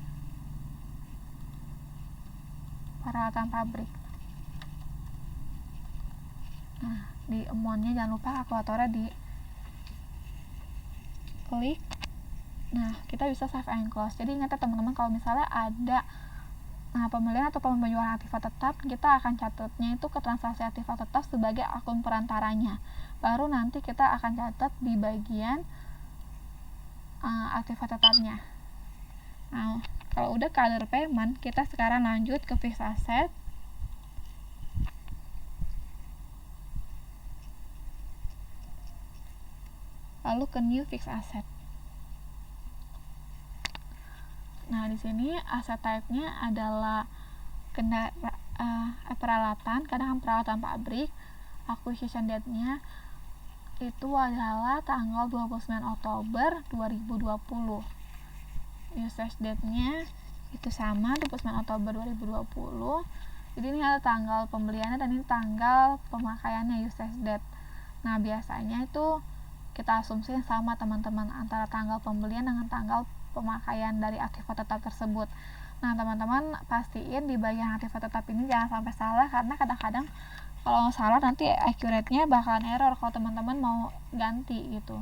[SPEAKER 1] peralatan pabrik. Nah, di amount-nya jangan lupa kalkulatornya di klik. Nah, kita bisa save and close. Jadi ingat ya teman-teman, kalau misalnya ada pembelian atau penjualan aktiva tetap, kita akan catatnya itu ke transaksi aktiva tetap sebagai akun perantaranya. Baru nanti kita akan catat di bagian aktiva tetapnya. Nah, kalau udah ke other payment, kita sekarang lanjut ke fixed asset. Lalu ke new fixed asset. Nah, di sini aset type-nya adalah peralatan, kadang peralatan pabrik. Acquisition date-nya itu adalah tanggal 29 Oktober 2020. Usage date-nya itu sama, 29 Oktober 2020. Jadi ini ada tanggal pembeliannya dan ini tanggal pemakaiannya, usage date. Nah, biasanya itu kita asumsi sama teman-teman, antara tanggal pembelian dengan tanggal pemakaian dari aktiva tetap tersebut. Nah, teman-teman pastiin di bagian aktiva tetap ini jangan sampai salah, karena kadang-kadang kalau salah nanti accurate-nya bakalan error kalau teman-teman mau ganti gitu.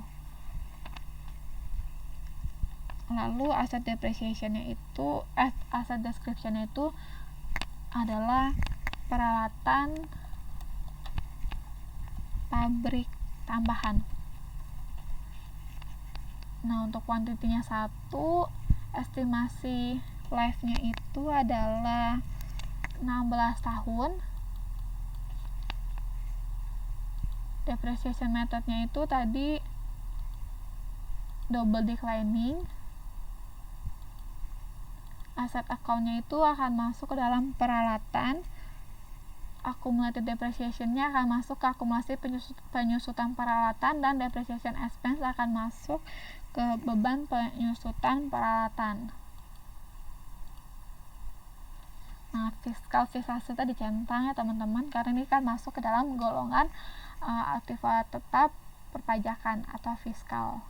[SPEAKER 1] Lalu asset depreciation-nya itu asset description-nya itu adalah peralatan pabrik tambahan. Nah, untuk kuantitinya 1, estimasi life-nya itu adalah 16 tahun. depreciation methodnya itu tadi double declining. Aset account-nya itu akan masuk ke dalam peralatan, accumulated depreciation-nya akan masuk ke akumulasi penyusutan peralatan, dan depreciation expense akan masuk ke beban penyusutan peralatan. Nah, fiskal fixed asset dicentang ya teman-teman, karena ini kan masuk ke dalam golongan aktiva tetap perpajakan atau fiskal.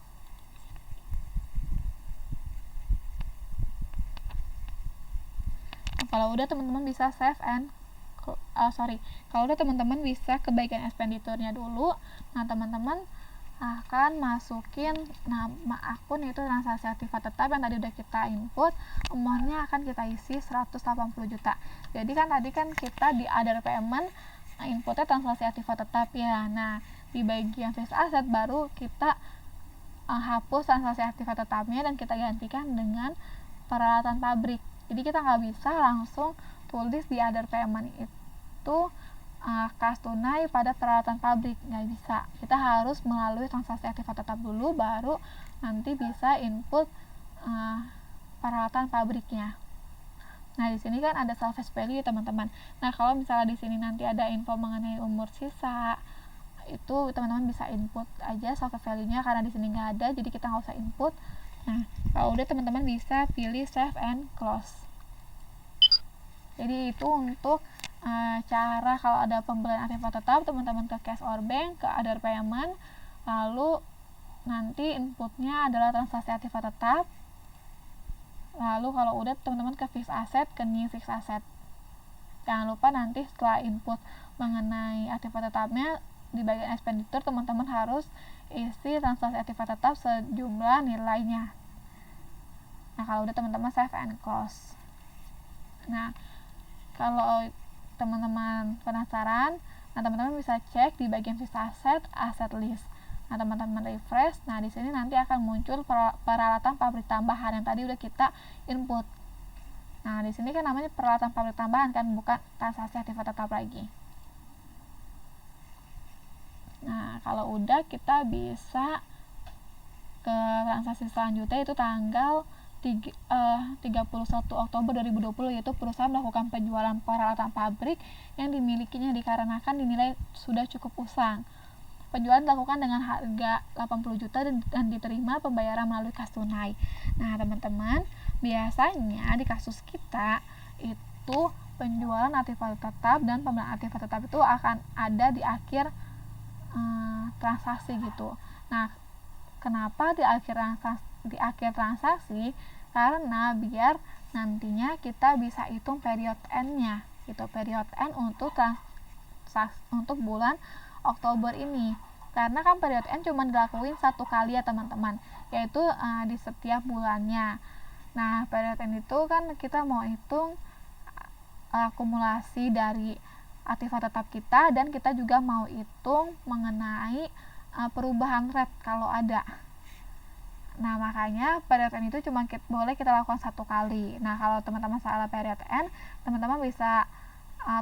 [SPEAKER 1] Nah, kalau udah teman-teman bisa save and kalau udah teman-teman bisa ke bagian expenditure-nya dulu. Nah, teman-teman akan masukin nama akun, yaitu transaksi aktiva tetap yang tadi udah kita input. Amount-nya akan kita isi 180 juta. Jadi kan tadi kan kita di other payment inputnya transaksi aktiva tetap ya. Nah, di bagian fixed asset baru kita hapus transaksi aktiva tetapnya dan kita gantikan dengan peralatan pabrik. Jadi kita nggak bisa langsung tulis di other payment itu kas tunai pada peralatan pabrik, nggak bisa. Kita harus melalui transaksi aktiva tetap dulu, baru nanti bisa input peralatan pabriknya. Nah, di sini kan ada salvage value teman-teman. Nah, kalau misalnya di sini nanti ada info mengenai umur sisa, itu teman-teman bisa input aja salvage value-nya, karena di sini nggak ada, jadi kita nggak usah input. Nah, kalau udah teman-teman bisa pilih save and close. Jadi itu untuk cara kalau ada pembelian aktiva tetap, teman-teman ke cash or bank, ke other payment, lalu nanti inputnya adalah transaksi aktiva tetap. Lalu kalau udah teman-teman ke fixed asset, ke new fixed asset. Jangan lupa nanti setelah input mengenai aktiva tetapnya, di bagian expenditure teman-teman harus isi transaksi aktiva tetap sejumlah nilainya. Nah, kalau udah teman-teman save and close. Nah, kalau teman-teman penasaran, nah teman-teman bisa cek di bagian fixed asset, asset list. Nah, teman-teman refresh. Nah, di sini nanti akan muncul peralatan pabrik tambahan yang tadi udah kita input. Nah, di sini kan namanya peralatan pabrik tambahan kan, bukan transaksi aktiva tetap lagi. Nah, kalau udah kita bisa ke transaksi selanjutnya, itu tanggal 31 Oktober 2020, yaitu perusahaan melakukan penjualan peralatan pabrik yang dimilikinya dikarenakan dinilai sudah cukup usang. Penjualan dilakukan dengan harga 80 juta dan diterima pembayaran melalui kas tunai. Nah, teman-teman, biasanya di kasus kita itu penjualan aktiva tetap dan pembelian aktiva tetap itu akan ada di akhir transaksi gitu. Nah, kenapa di akhir transaksi? Karena biar nantinya kita bisa hitung period end-nya gitu, period end untuk bulan Oktober ini. Karena kan period end cuma dilakuin satu kali ya teman-teman, yaitu di setiap bulannya. Nah, period end itu kan kita mau hitung akumulasi dari aktiva tetap kita, dan kita juga mau hitung mengenai perubahan rate kalau ada. Nah, makanya period end itu cuma boleh kita lakukan satu kali. Nah, kalau teman-teman salah period end, teman-teman bisa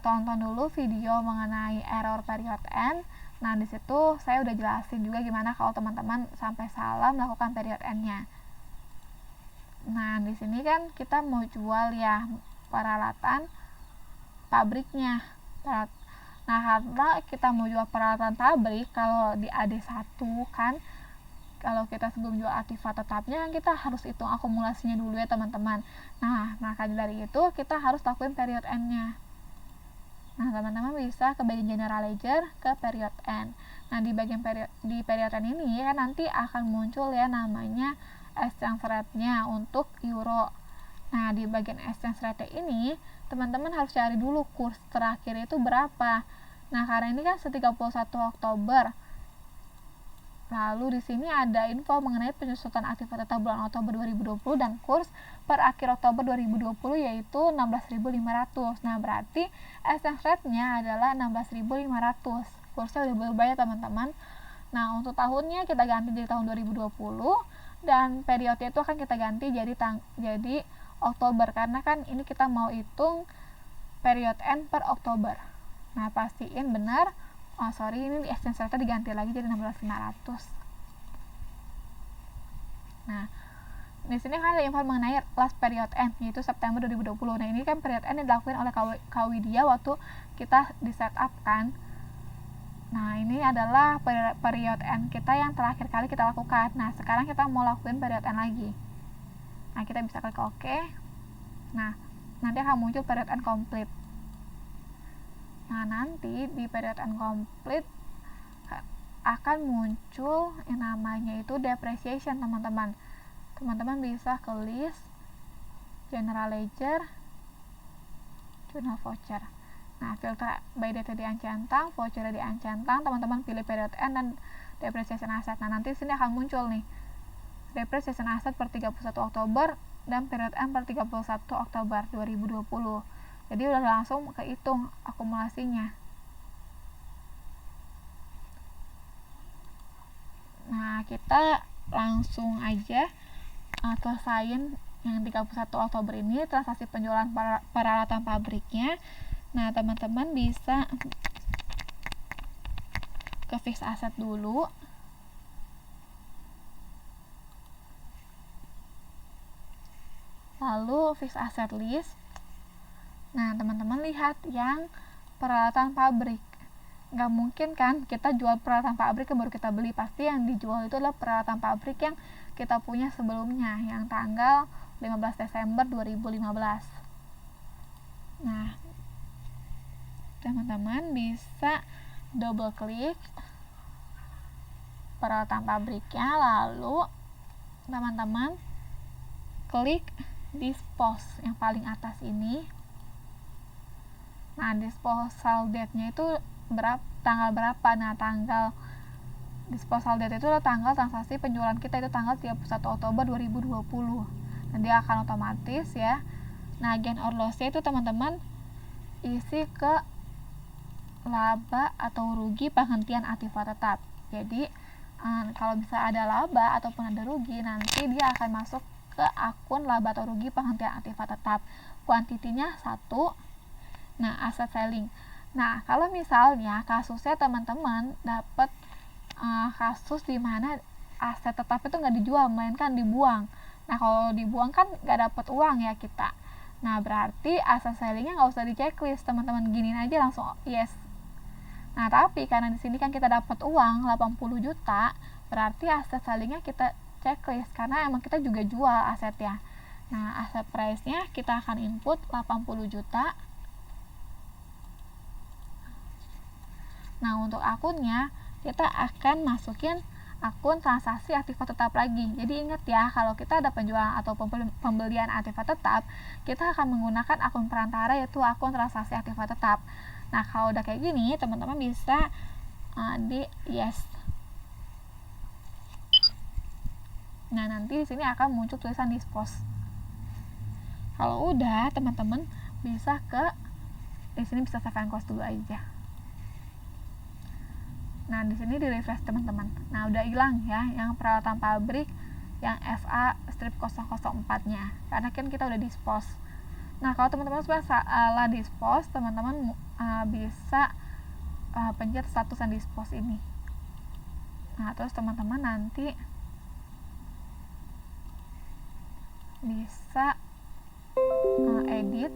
[SPEAKER 1] tonton dulu video mengenai error period end. Nah, di situ saya udah jelasin juga gimana kalau teman-teman sampai salah melakukan period end-nya. Nah, di sini kan kita mau jual ya peralatan pabriknya. Nah, karena kita mau jual peralatan pabrik, kalau di AD1 kan, kalau kita sebelum jual aktiva tetapnya, kita harus hitung akumulasinya dulu ya teman-teman. Nah, maka dari itu kita harus lakuin period end-nya. Nah, teman-teman bisa ke bagian general ledger, ke period end. Nah, di bagian period end ini kan nanti akan muncul ya namanya exchange rate-nya untuk euro. Nah, di bagian exchange rate ini teman-teman harus cari dulu kurs terakhir itu berapa. Nah, karena ini kan 31 Oktober. Lalu di sini ada info mengenai penyusutan aktiva tetap bulan Oktober 2020 dan kurs per akhir Oktober 2020 yaitu 16.500. Nah, berarti exchange rate-nya adalah 16.500. Kursnya udah berubah ya teman-teman. Nah, untuk tahunnya kita ganti jadi tahun 2020, dan periode itu akan kita ganti jadi Oktober, karena kan ini kita mau hitung period end per Oktober. Nah, pastiin benar ini di exchange rate diganti lagi jadi 16.500. Nah, di sini kan ada info mengenai last period end, yaitu September 2020. Nah, ini kan period end yang dilakukan oleh Kak Widya waktu kita di setup kan. Nah, ini adalah period end kita yang terakhir kali kita lakukan. Nah, sekarang kita mau lakuin period end lagi. Nah, kita bisa klik OK. Nah, nanti akan muncul period end complete. Nah, nanti di period end complete akan muncul yang namanya itu depreciation, teman-teman. Teman-teman bisa ke list, general ledger, journal voucher. Nah, filter by date diancantang, voucher diancantang, teman-teman pilih period end dan depreciation asset. Nah, nanti sini akan muncul nih depreciation asset per 31 Oktober dan period end per 31 Oktober 2020. Jadi udah langsung kehitung akumulasinya. Nah, kita langsung aja selesain yang 31 Oktober ini transaksi penjualan peralatan pabriknya. Nah, teman-teman bisa ke fix asset dulu. Lalu fix asset list. Nah, teman-teman lihat yang peralatan pabrik. Nggak mungkin kan kita jual peralatan pabrik yang baru kita beli. Pasti yang dijual itu adalah peralatan pabrik yang kita punya sebelumnya, yang tanggal 15 Desember 2015. Nah, teman-teman bisa double klik peralatan pabriknya, lalu teman-teman klik dispose yang paling atas ini. Nah, disposal date-nya itu tanggal berapa? Nah, tanggal disposal date itu adalah tanggal transaksi penjualan kita itu tanggal 31 Oktober 2020. Dan dia akan otomatis ya. Nah, gain or loss-nya itu teman-teman isi ke laba atau rugi penghentian aktiva tetap. Jadi, kalau bisa ada laba ataupun ada rugi, nanti dia akan masuk ke akun laba atau rugi penghentian aktiva tetap. Kuantitinya 1. Nah, aset selling. Nah, kalau misalnya kasusnya teman-teman dapat kasus di mana aset tetap itu nggak dijual, melainkan dibuang. Nah, kalau dibuang kan nggak dapat uang ya kita. Nah, berarti aset sellingnya nggak usah di checklist, teman-teman, giniin aja langsung yes. Nah, tapi karena di sini kan kita dapat uang 80 juta, berarti aset sellingnya kita checklist karena emang kita juga jual asetnya. Nah, aset price-nya kita akan input 80 juta. Nah, untuk akunnya kita akan masukin akun transaksi aktiva tetap lagi. Jadi ingat ya, kalau kita ada penjualan atau pembelian aktiva tetap, kita akan menggunakan akun perantara, yaitu akun transaksi aktiva tetap. Nah, kalau udah kayak gini, teman-teman bisa di yes. Nah, nanti di sini akan muncul tulisan dispose. Kalau udah, teman-teman bisa di sini bisa save and close dulu aja. Nah, di sini di refresh teman-teman. Nah, udah hilang ya yang peralatan pabrik yang FA strip 004-nya. Karena kan kita udah dispose. Nah, kalau teman-teman sudah salah dispose, teman-teman bisa pencet status and dispose ini. Nah, terus teman-teman nanti bisa edit,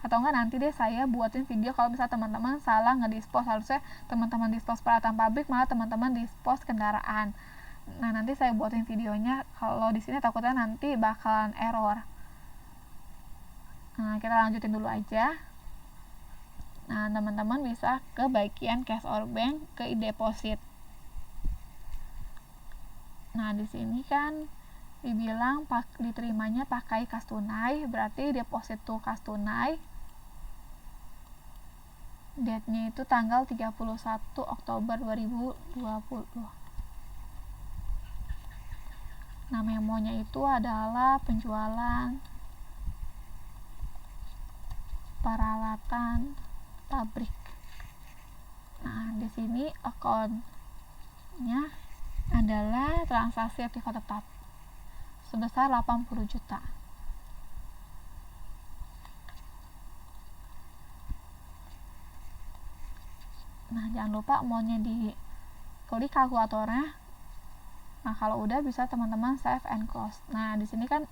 [SPEAKER 1] atau enggak nanti deh saya buatin video kalau misalnya teman-teman salah ngedispose. Harusnya teman-teman dispose peralatan pabrik, malah teman-teman dispose kendaraan. Nah, nanti saya buatin videonya. Kalau di sini takutnya nanti bakalan error. Nah, kita lanjutin dulu aja. Nah, teman-teman bisa ke bagian cash or bank, ke deposit. Nah, di sini kan dibilang diterimanya pakai kas tunai, berarti deposit to kas tunai. Date-nya itu tanggal 31 Oktober 2020. Nah, memonya itu adalah penjualan peralatan pabrik. Nah, di sini akunnya adalah transaksi aktiva tetap sebesar 80 juta. Nah, jangan lupa maunya di kalkulatornya. Nah, kalau udah bisa teman-teman save and close. Nah, di sini kan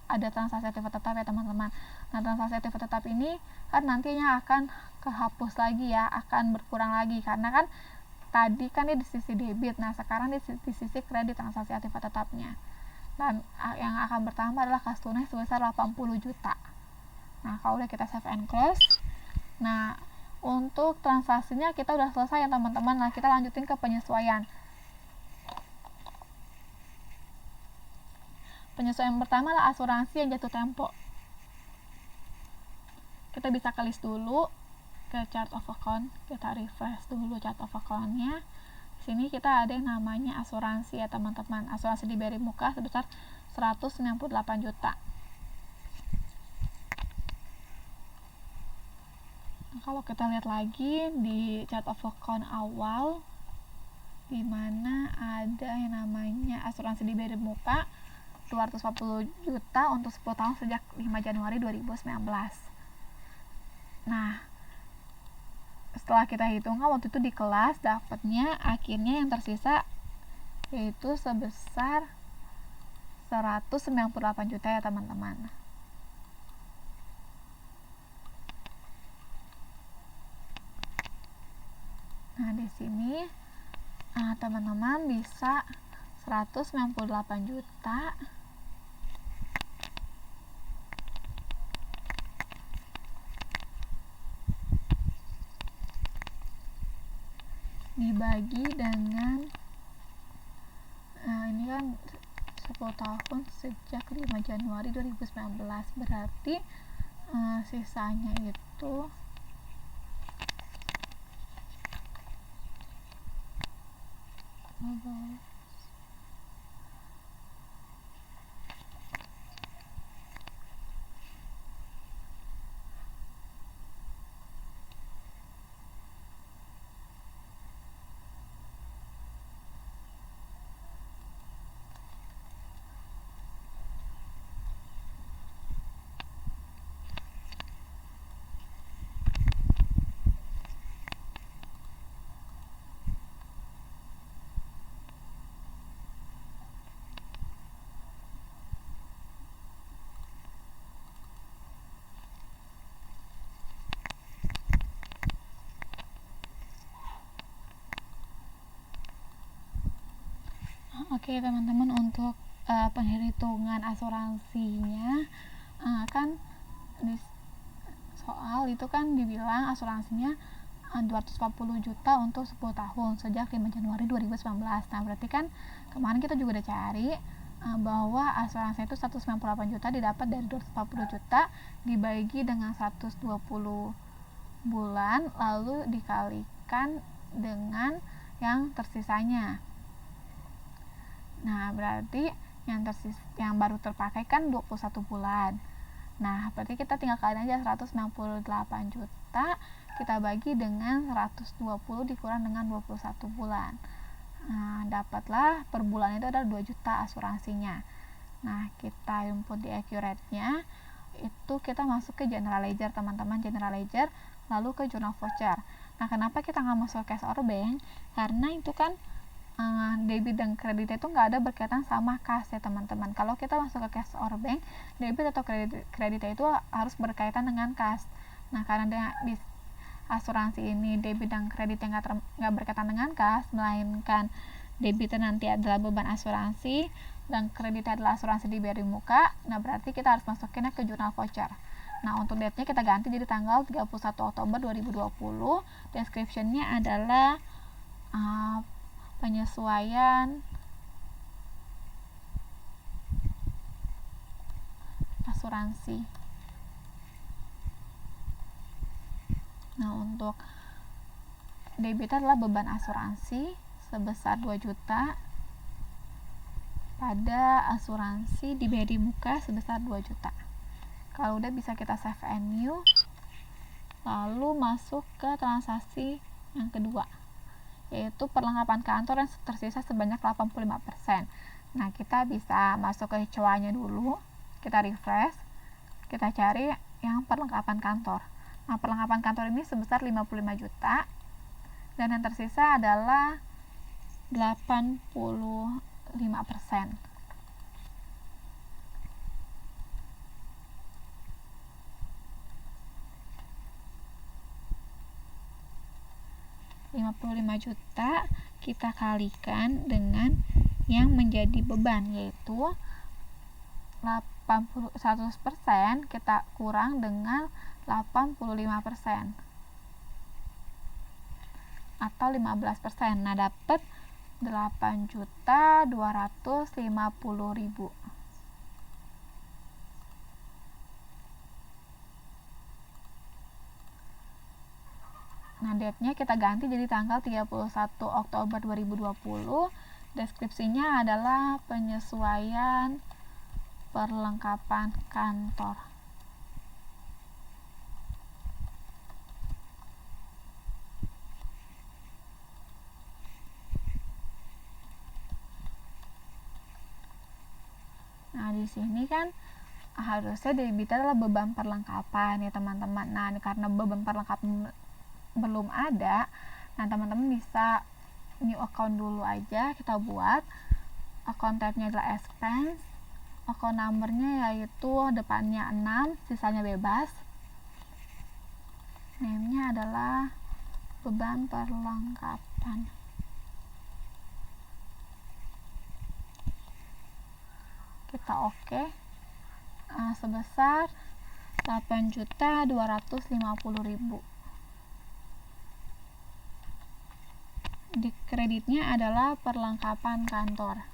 [SPEAKER 1] ada transaksi aktif tetap ya teman-teman. Nah, transaksi aktif tetap ini kan nantinya akan kehapus lagi ya, akan berkurang lagi karena kan tadi kan dia di sisi debit. Nah, sekarang di sisi kredit transaksi aktif tetapnya. Dan yang akan bertambah adalah kas tunai sebesar 80 juta. Nah, kalau udah kita save and close. Nah, untuk transaksinya kita udah selesai ya teman-teman. Nah, kita lanjutin ke penyesuaian. Penyesuaian pertama adalah asuransi yang jatuh tempo. Kita bisa ke list dulu ke chart of account, kita refresh dulu chart of account-nya. Di sini kita ada yang namanya asuransi ya teman-teman. Asuransi di BRI Muka sebesar 198 juta. Nah, kalau kita lihat lagi di chart of account awal, di mana ada yang namanya asuransi di BRI Muka 240 juta untuk 10 tahun sejak 5 Januari 2019. Nah, setelah kita hitungkan waktu itu di kelas, dapatnya akhirnya yang tersisa yaitu sebesar 198 juta ya teman-teman. Nah, di sini teman-teman bisa 198 juta dibagi dengan ini kan 10 tahun sejak 5 Januari 2019, berarti sisanya itu Oke teman-teman, untuk penghitungan asuransinya kan di soal itu kan dibilang asuransinya 240 juta untuk 10 tahun sejak 5 Januari 2019. Nah, berarti kan kemarin kita juga udah cari bahwa asuransi itu 198 juta didapat dari 240 juta dibagi dengan 120 bulan lalu dikalikan dengan yang tersisanya. Nah, berarti yang baru terpakai kan 21 bulan. Nah, berarti kita tinggal kaliin aja 198 juta kita bagi dengan 120 dikurang dengan 21 bulan. Nah, dapatlah per bulan itu adalah 2 juta asuransinya. Nah, kita input di accurate-nya, itu kita masuk ke general ledger teman-teman, general ledger, lalu ke journal voucher. Nah, kenapa kita nggak masuk ke cash or bank? Karena itu kan debit dan kredit itu nggak ada berkaitan sama kas ya teman-teman. Kalau kita masuk ke cash or bank, debit atau kredit itu harus berkaitan dengan kas. Nah, karena di asuransi ini debit dan kredit yang nggak berkaitan dengan kas, melainkan debit nanti adalah beban asuransi dan kredit adalah asuransi di BRI Muka. Nah, berarti kita harus masukinnya ke jurnal voucher. Nah, untuk date-nya kita ganti jadi tanggal 31 Oktober 2020. Description-nya adalah penyesuaian asuransi. Nah, untuk debit adalah beban asuransi sebesar 2 juta pada asuransi di BRI Muka sebesar 2 juta. Kalau udah bisa kita save and new, lalu masuk ke transaksi yang kedua, yaitu perlengkapan kantor yang tersisa sebanyak 85%. Nah, kita bisa masuk ke COA-nya dulu, kita refresh, kita cari yang perlengkapan kantor. Nah, perlengkapan kantor ini sebesar 55 juta dan yang tersisa adalah 85%. Juta kita kalikan dengan yang menjadi beban, yaitu 100% kita kurang dengan 85% atau 15%. Nah, dapat 8.250.000. Nah, date-nya kita ganti jadi tanggal 31 Oktober 2020. Deskripsinya adalah penyesuaian perlengkapan kantor. Nah, di sini kan harusnya debitnya adalah beban perlengkapan ya teman-teman. Nah, karena beban perlengkapan belum ada, nah teman-teman bisa new account dulu aja. Kita buat account type-nya adalah expense, account number-nya yaitu depannya 6, sisanya bebas. Name-nya adalah beban perlengkapan. Kita oke. Sebesar 8.250.000. Di kreditnya adalah perlengkapan kantor.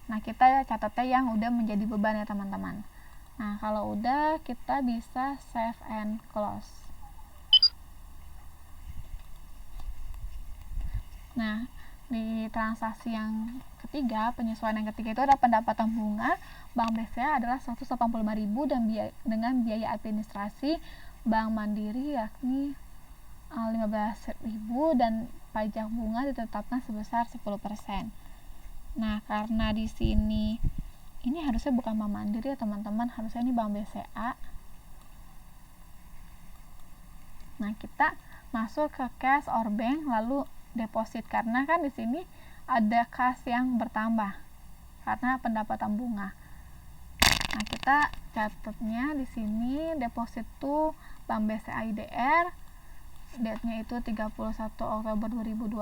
[SPEAKER 1] Nah, kita catatnya yang udah menjadi beban ya teman-teman. Nah, kalau udah kita bisa save and close. Nah, di transaksi yang ketiga, penyesuaian yang ketiga itu ada pendapatan bunga Bank BCA adalah 185.000 dan dengan biaya administrasi Bank Mandiri yakni 15.000 dan pajak bunga ditetapkan sebesar 10%. Nah, karena di sini ini harusnya bukan Bank Mandiri ya teman-teman, harusnya ini Bank BCA. Nah, kita masuk ke cash or bank lalu deposit, karena kan di sini ada kas yang bertambah karena pendapatan bunga. Nah, kita catatnya di sini deposit tuh Bank BCA IDR, date-nya itu 31 Oktober 2020.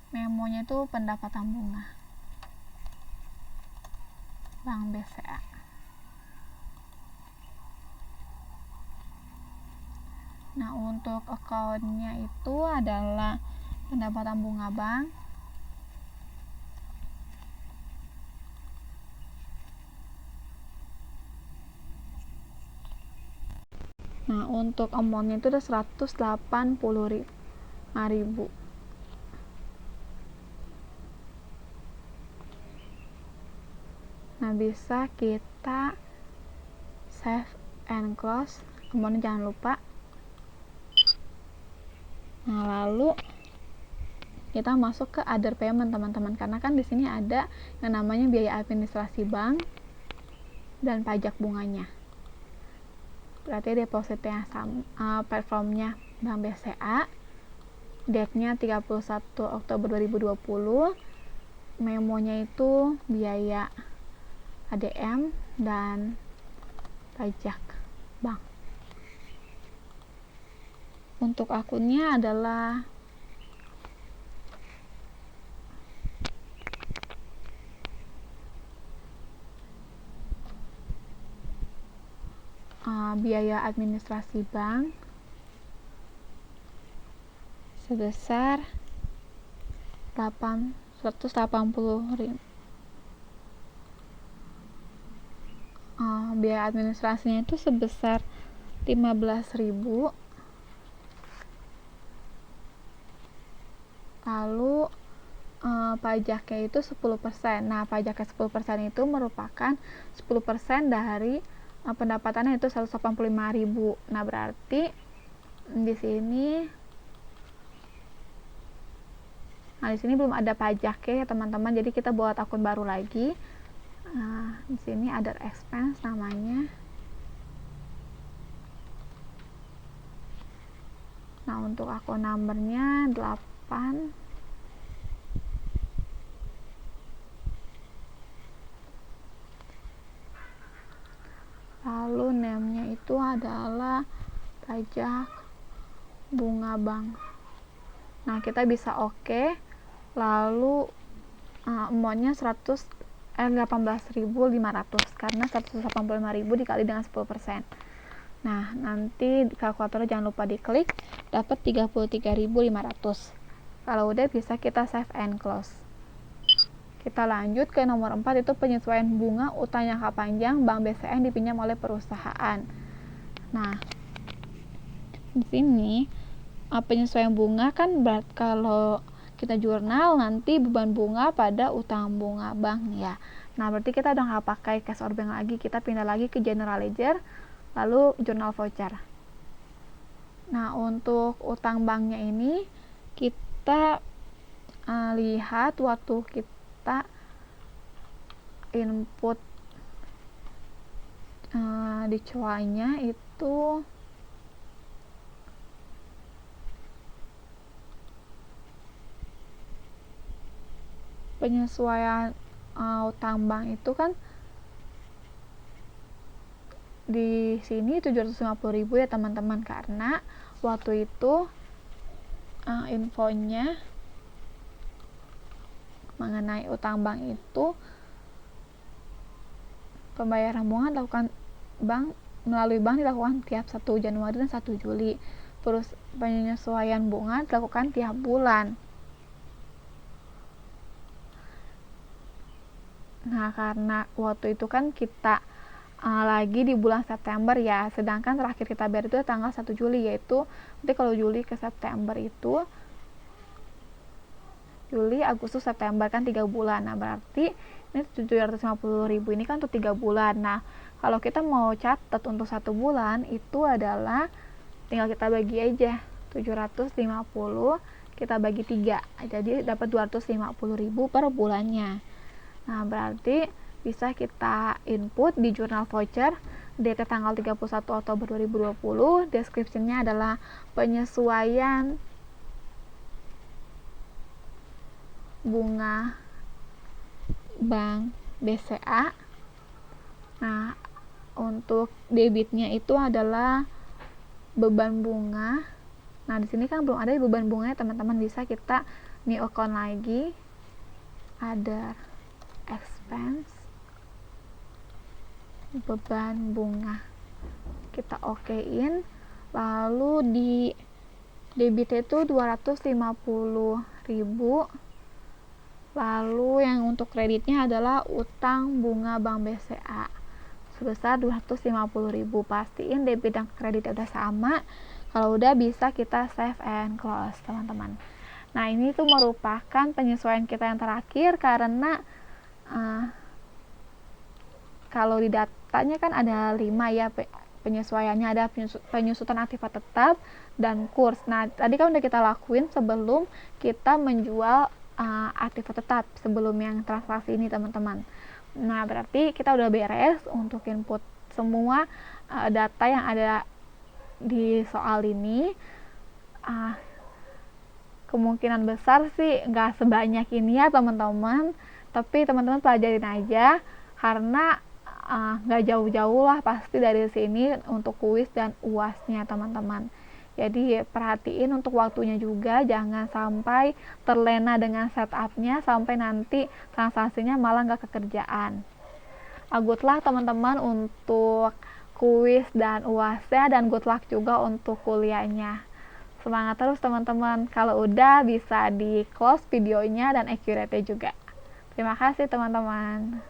[SPEAKER 1] Memonya itu pendapatan bunga Bank BCA. Nah, untuk account-nya itu adalah pendapatan bunga bank. Nah, untuk amount-nya itu ada 185.000. Nah, bisa kita save and close. Amount jangan lupa. Nah, lalu kita masuk ke other payment teman-teman, karena kan di sini ada yang namanya biaya administrasi bank dan pajak bunganya. Berarti depositnya sama, platformnya Bank BCA, date-nya 31 Oktober 2020, memonya itu biaya ADM dan pajak bank. Untuk akunnya adalah biaya administrasi bank sebesar 180.000. Biaya administrasinya itu sebesar 15.000. Lalu pajaknya itu 10%. Nah, pajaknya 10% itu merupakan 10% dari pendapatannya itu 185.000. Nah, berarti di sini belum ada pajaknya ya teman-teman. Jadi kita buat akun baru lagi. Di sini ada expense namanya. Nah, untuk account numbernya 8. Lalu name-nya itu adalah pajak bunga bank. Nah, kita bisa oke. Lalu amount-nya 18.500 karena 185.000 dikali dengan 10%. Nah, nanti kalkulatornya jangan lupa diklik, dapat 33.500. Kalau udah bisa kita save and close. Kita lanjut ke nomor 4, itu penyesuaian bunga utang jangka panjang Bank BCA yang dipinjam oleh perusahaan. Nah, di sini penyesuaian bunga kan berat kalau kita jurnal nanti beban bunga pada utang bunga bank ya. Nah, berarti kita udah nggak pakai cash or bank lagi, kita pindah lagi ke general ledger lalu jurnal voucher. Nah, untuk utang banknya ini kita lihat waktu kita input di cuanya itu penyesuaian utang bank itu kan di sini 750.000 ya teman-teman, karena waktu itu infonya mengenai utang bank itu pembayaran bunga dilakukan melalui bank dilakukan tiap 1 Januari dan 1 Juli. Terus penyesuaian bunga dilakukan tiap bulan. Nah, karena waktu itu kan kita lagi di bulan September ya, sedangkan terakhir kita bayar itu tanggal 1 Juli, yaitu nanti kalau Juli ke September itu Juli, Agustus, September kan 3 bulan. Nah, berarti ini 750.000 ini kan untuk 3 bulan. Nah, kalau kita mau catat untuk 1 bulan itu adalah tinggal kita bagi aja 750 kita bagi 3, jadi dapat 250.000 per bulannya. Nah, berarti bisa kita input di jurnal voucher date tanggal 31 Oktober 2020. Deskripsinya adalah penyesuaian bunga Bank BCA. Nah, untuk debitnya itu adalah beban bunga. Nah, di sini kan belum ada beban bunganya teman-teman, bisa kita new account lagi, ada expense beban bunga, kita okein, lalu di debit itu 250.000. Lalu yang untuk kreditnya adalah utang bunga Bank BCA sebesar 250.000. Pastiin debit dan kredit udah sama. Kalau udah bisa kita save and close teman-teman. Nah, ini tuh merupakan penyesuaian kita yang terakhir karena kalau di datanya kan ada 5 ya penyesuaiannya, ada penyusutan aktiva tetap dan kurs. Nah, tadi kan udah kita lakuin sebelum kita menjual aktiva tetap, sebelum yang transaksi ini teman-teman. Nah, berarti kita udah beres untuk input semua data yang ada di soal ini. Kemungkinan besar sih nggak sebanyak ini ya teman-teman, tapi teman-teman pelajarin aja karena nggak jauh-jauh lah pasti dari sini untuk kuis dan UASnya teman-teman. Jadi perhatiin untuk waktunya juga, jangan sampai terlena dengan setupnya sampai nanti transaksinya malah nggak kekerjaan. Good luck teman-teman untuk kuis dan UASnya, dan good luck juga untuk kuliahnya. Semangat terus teman-teman. Kalau udah bisa di close videonya dan accurate juga. Terima kasih teman-teman.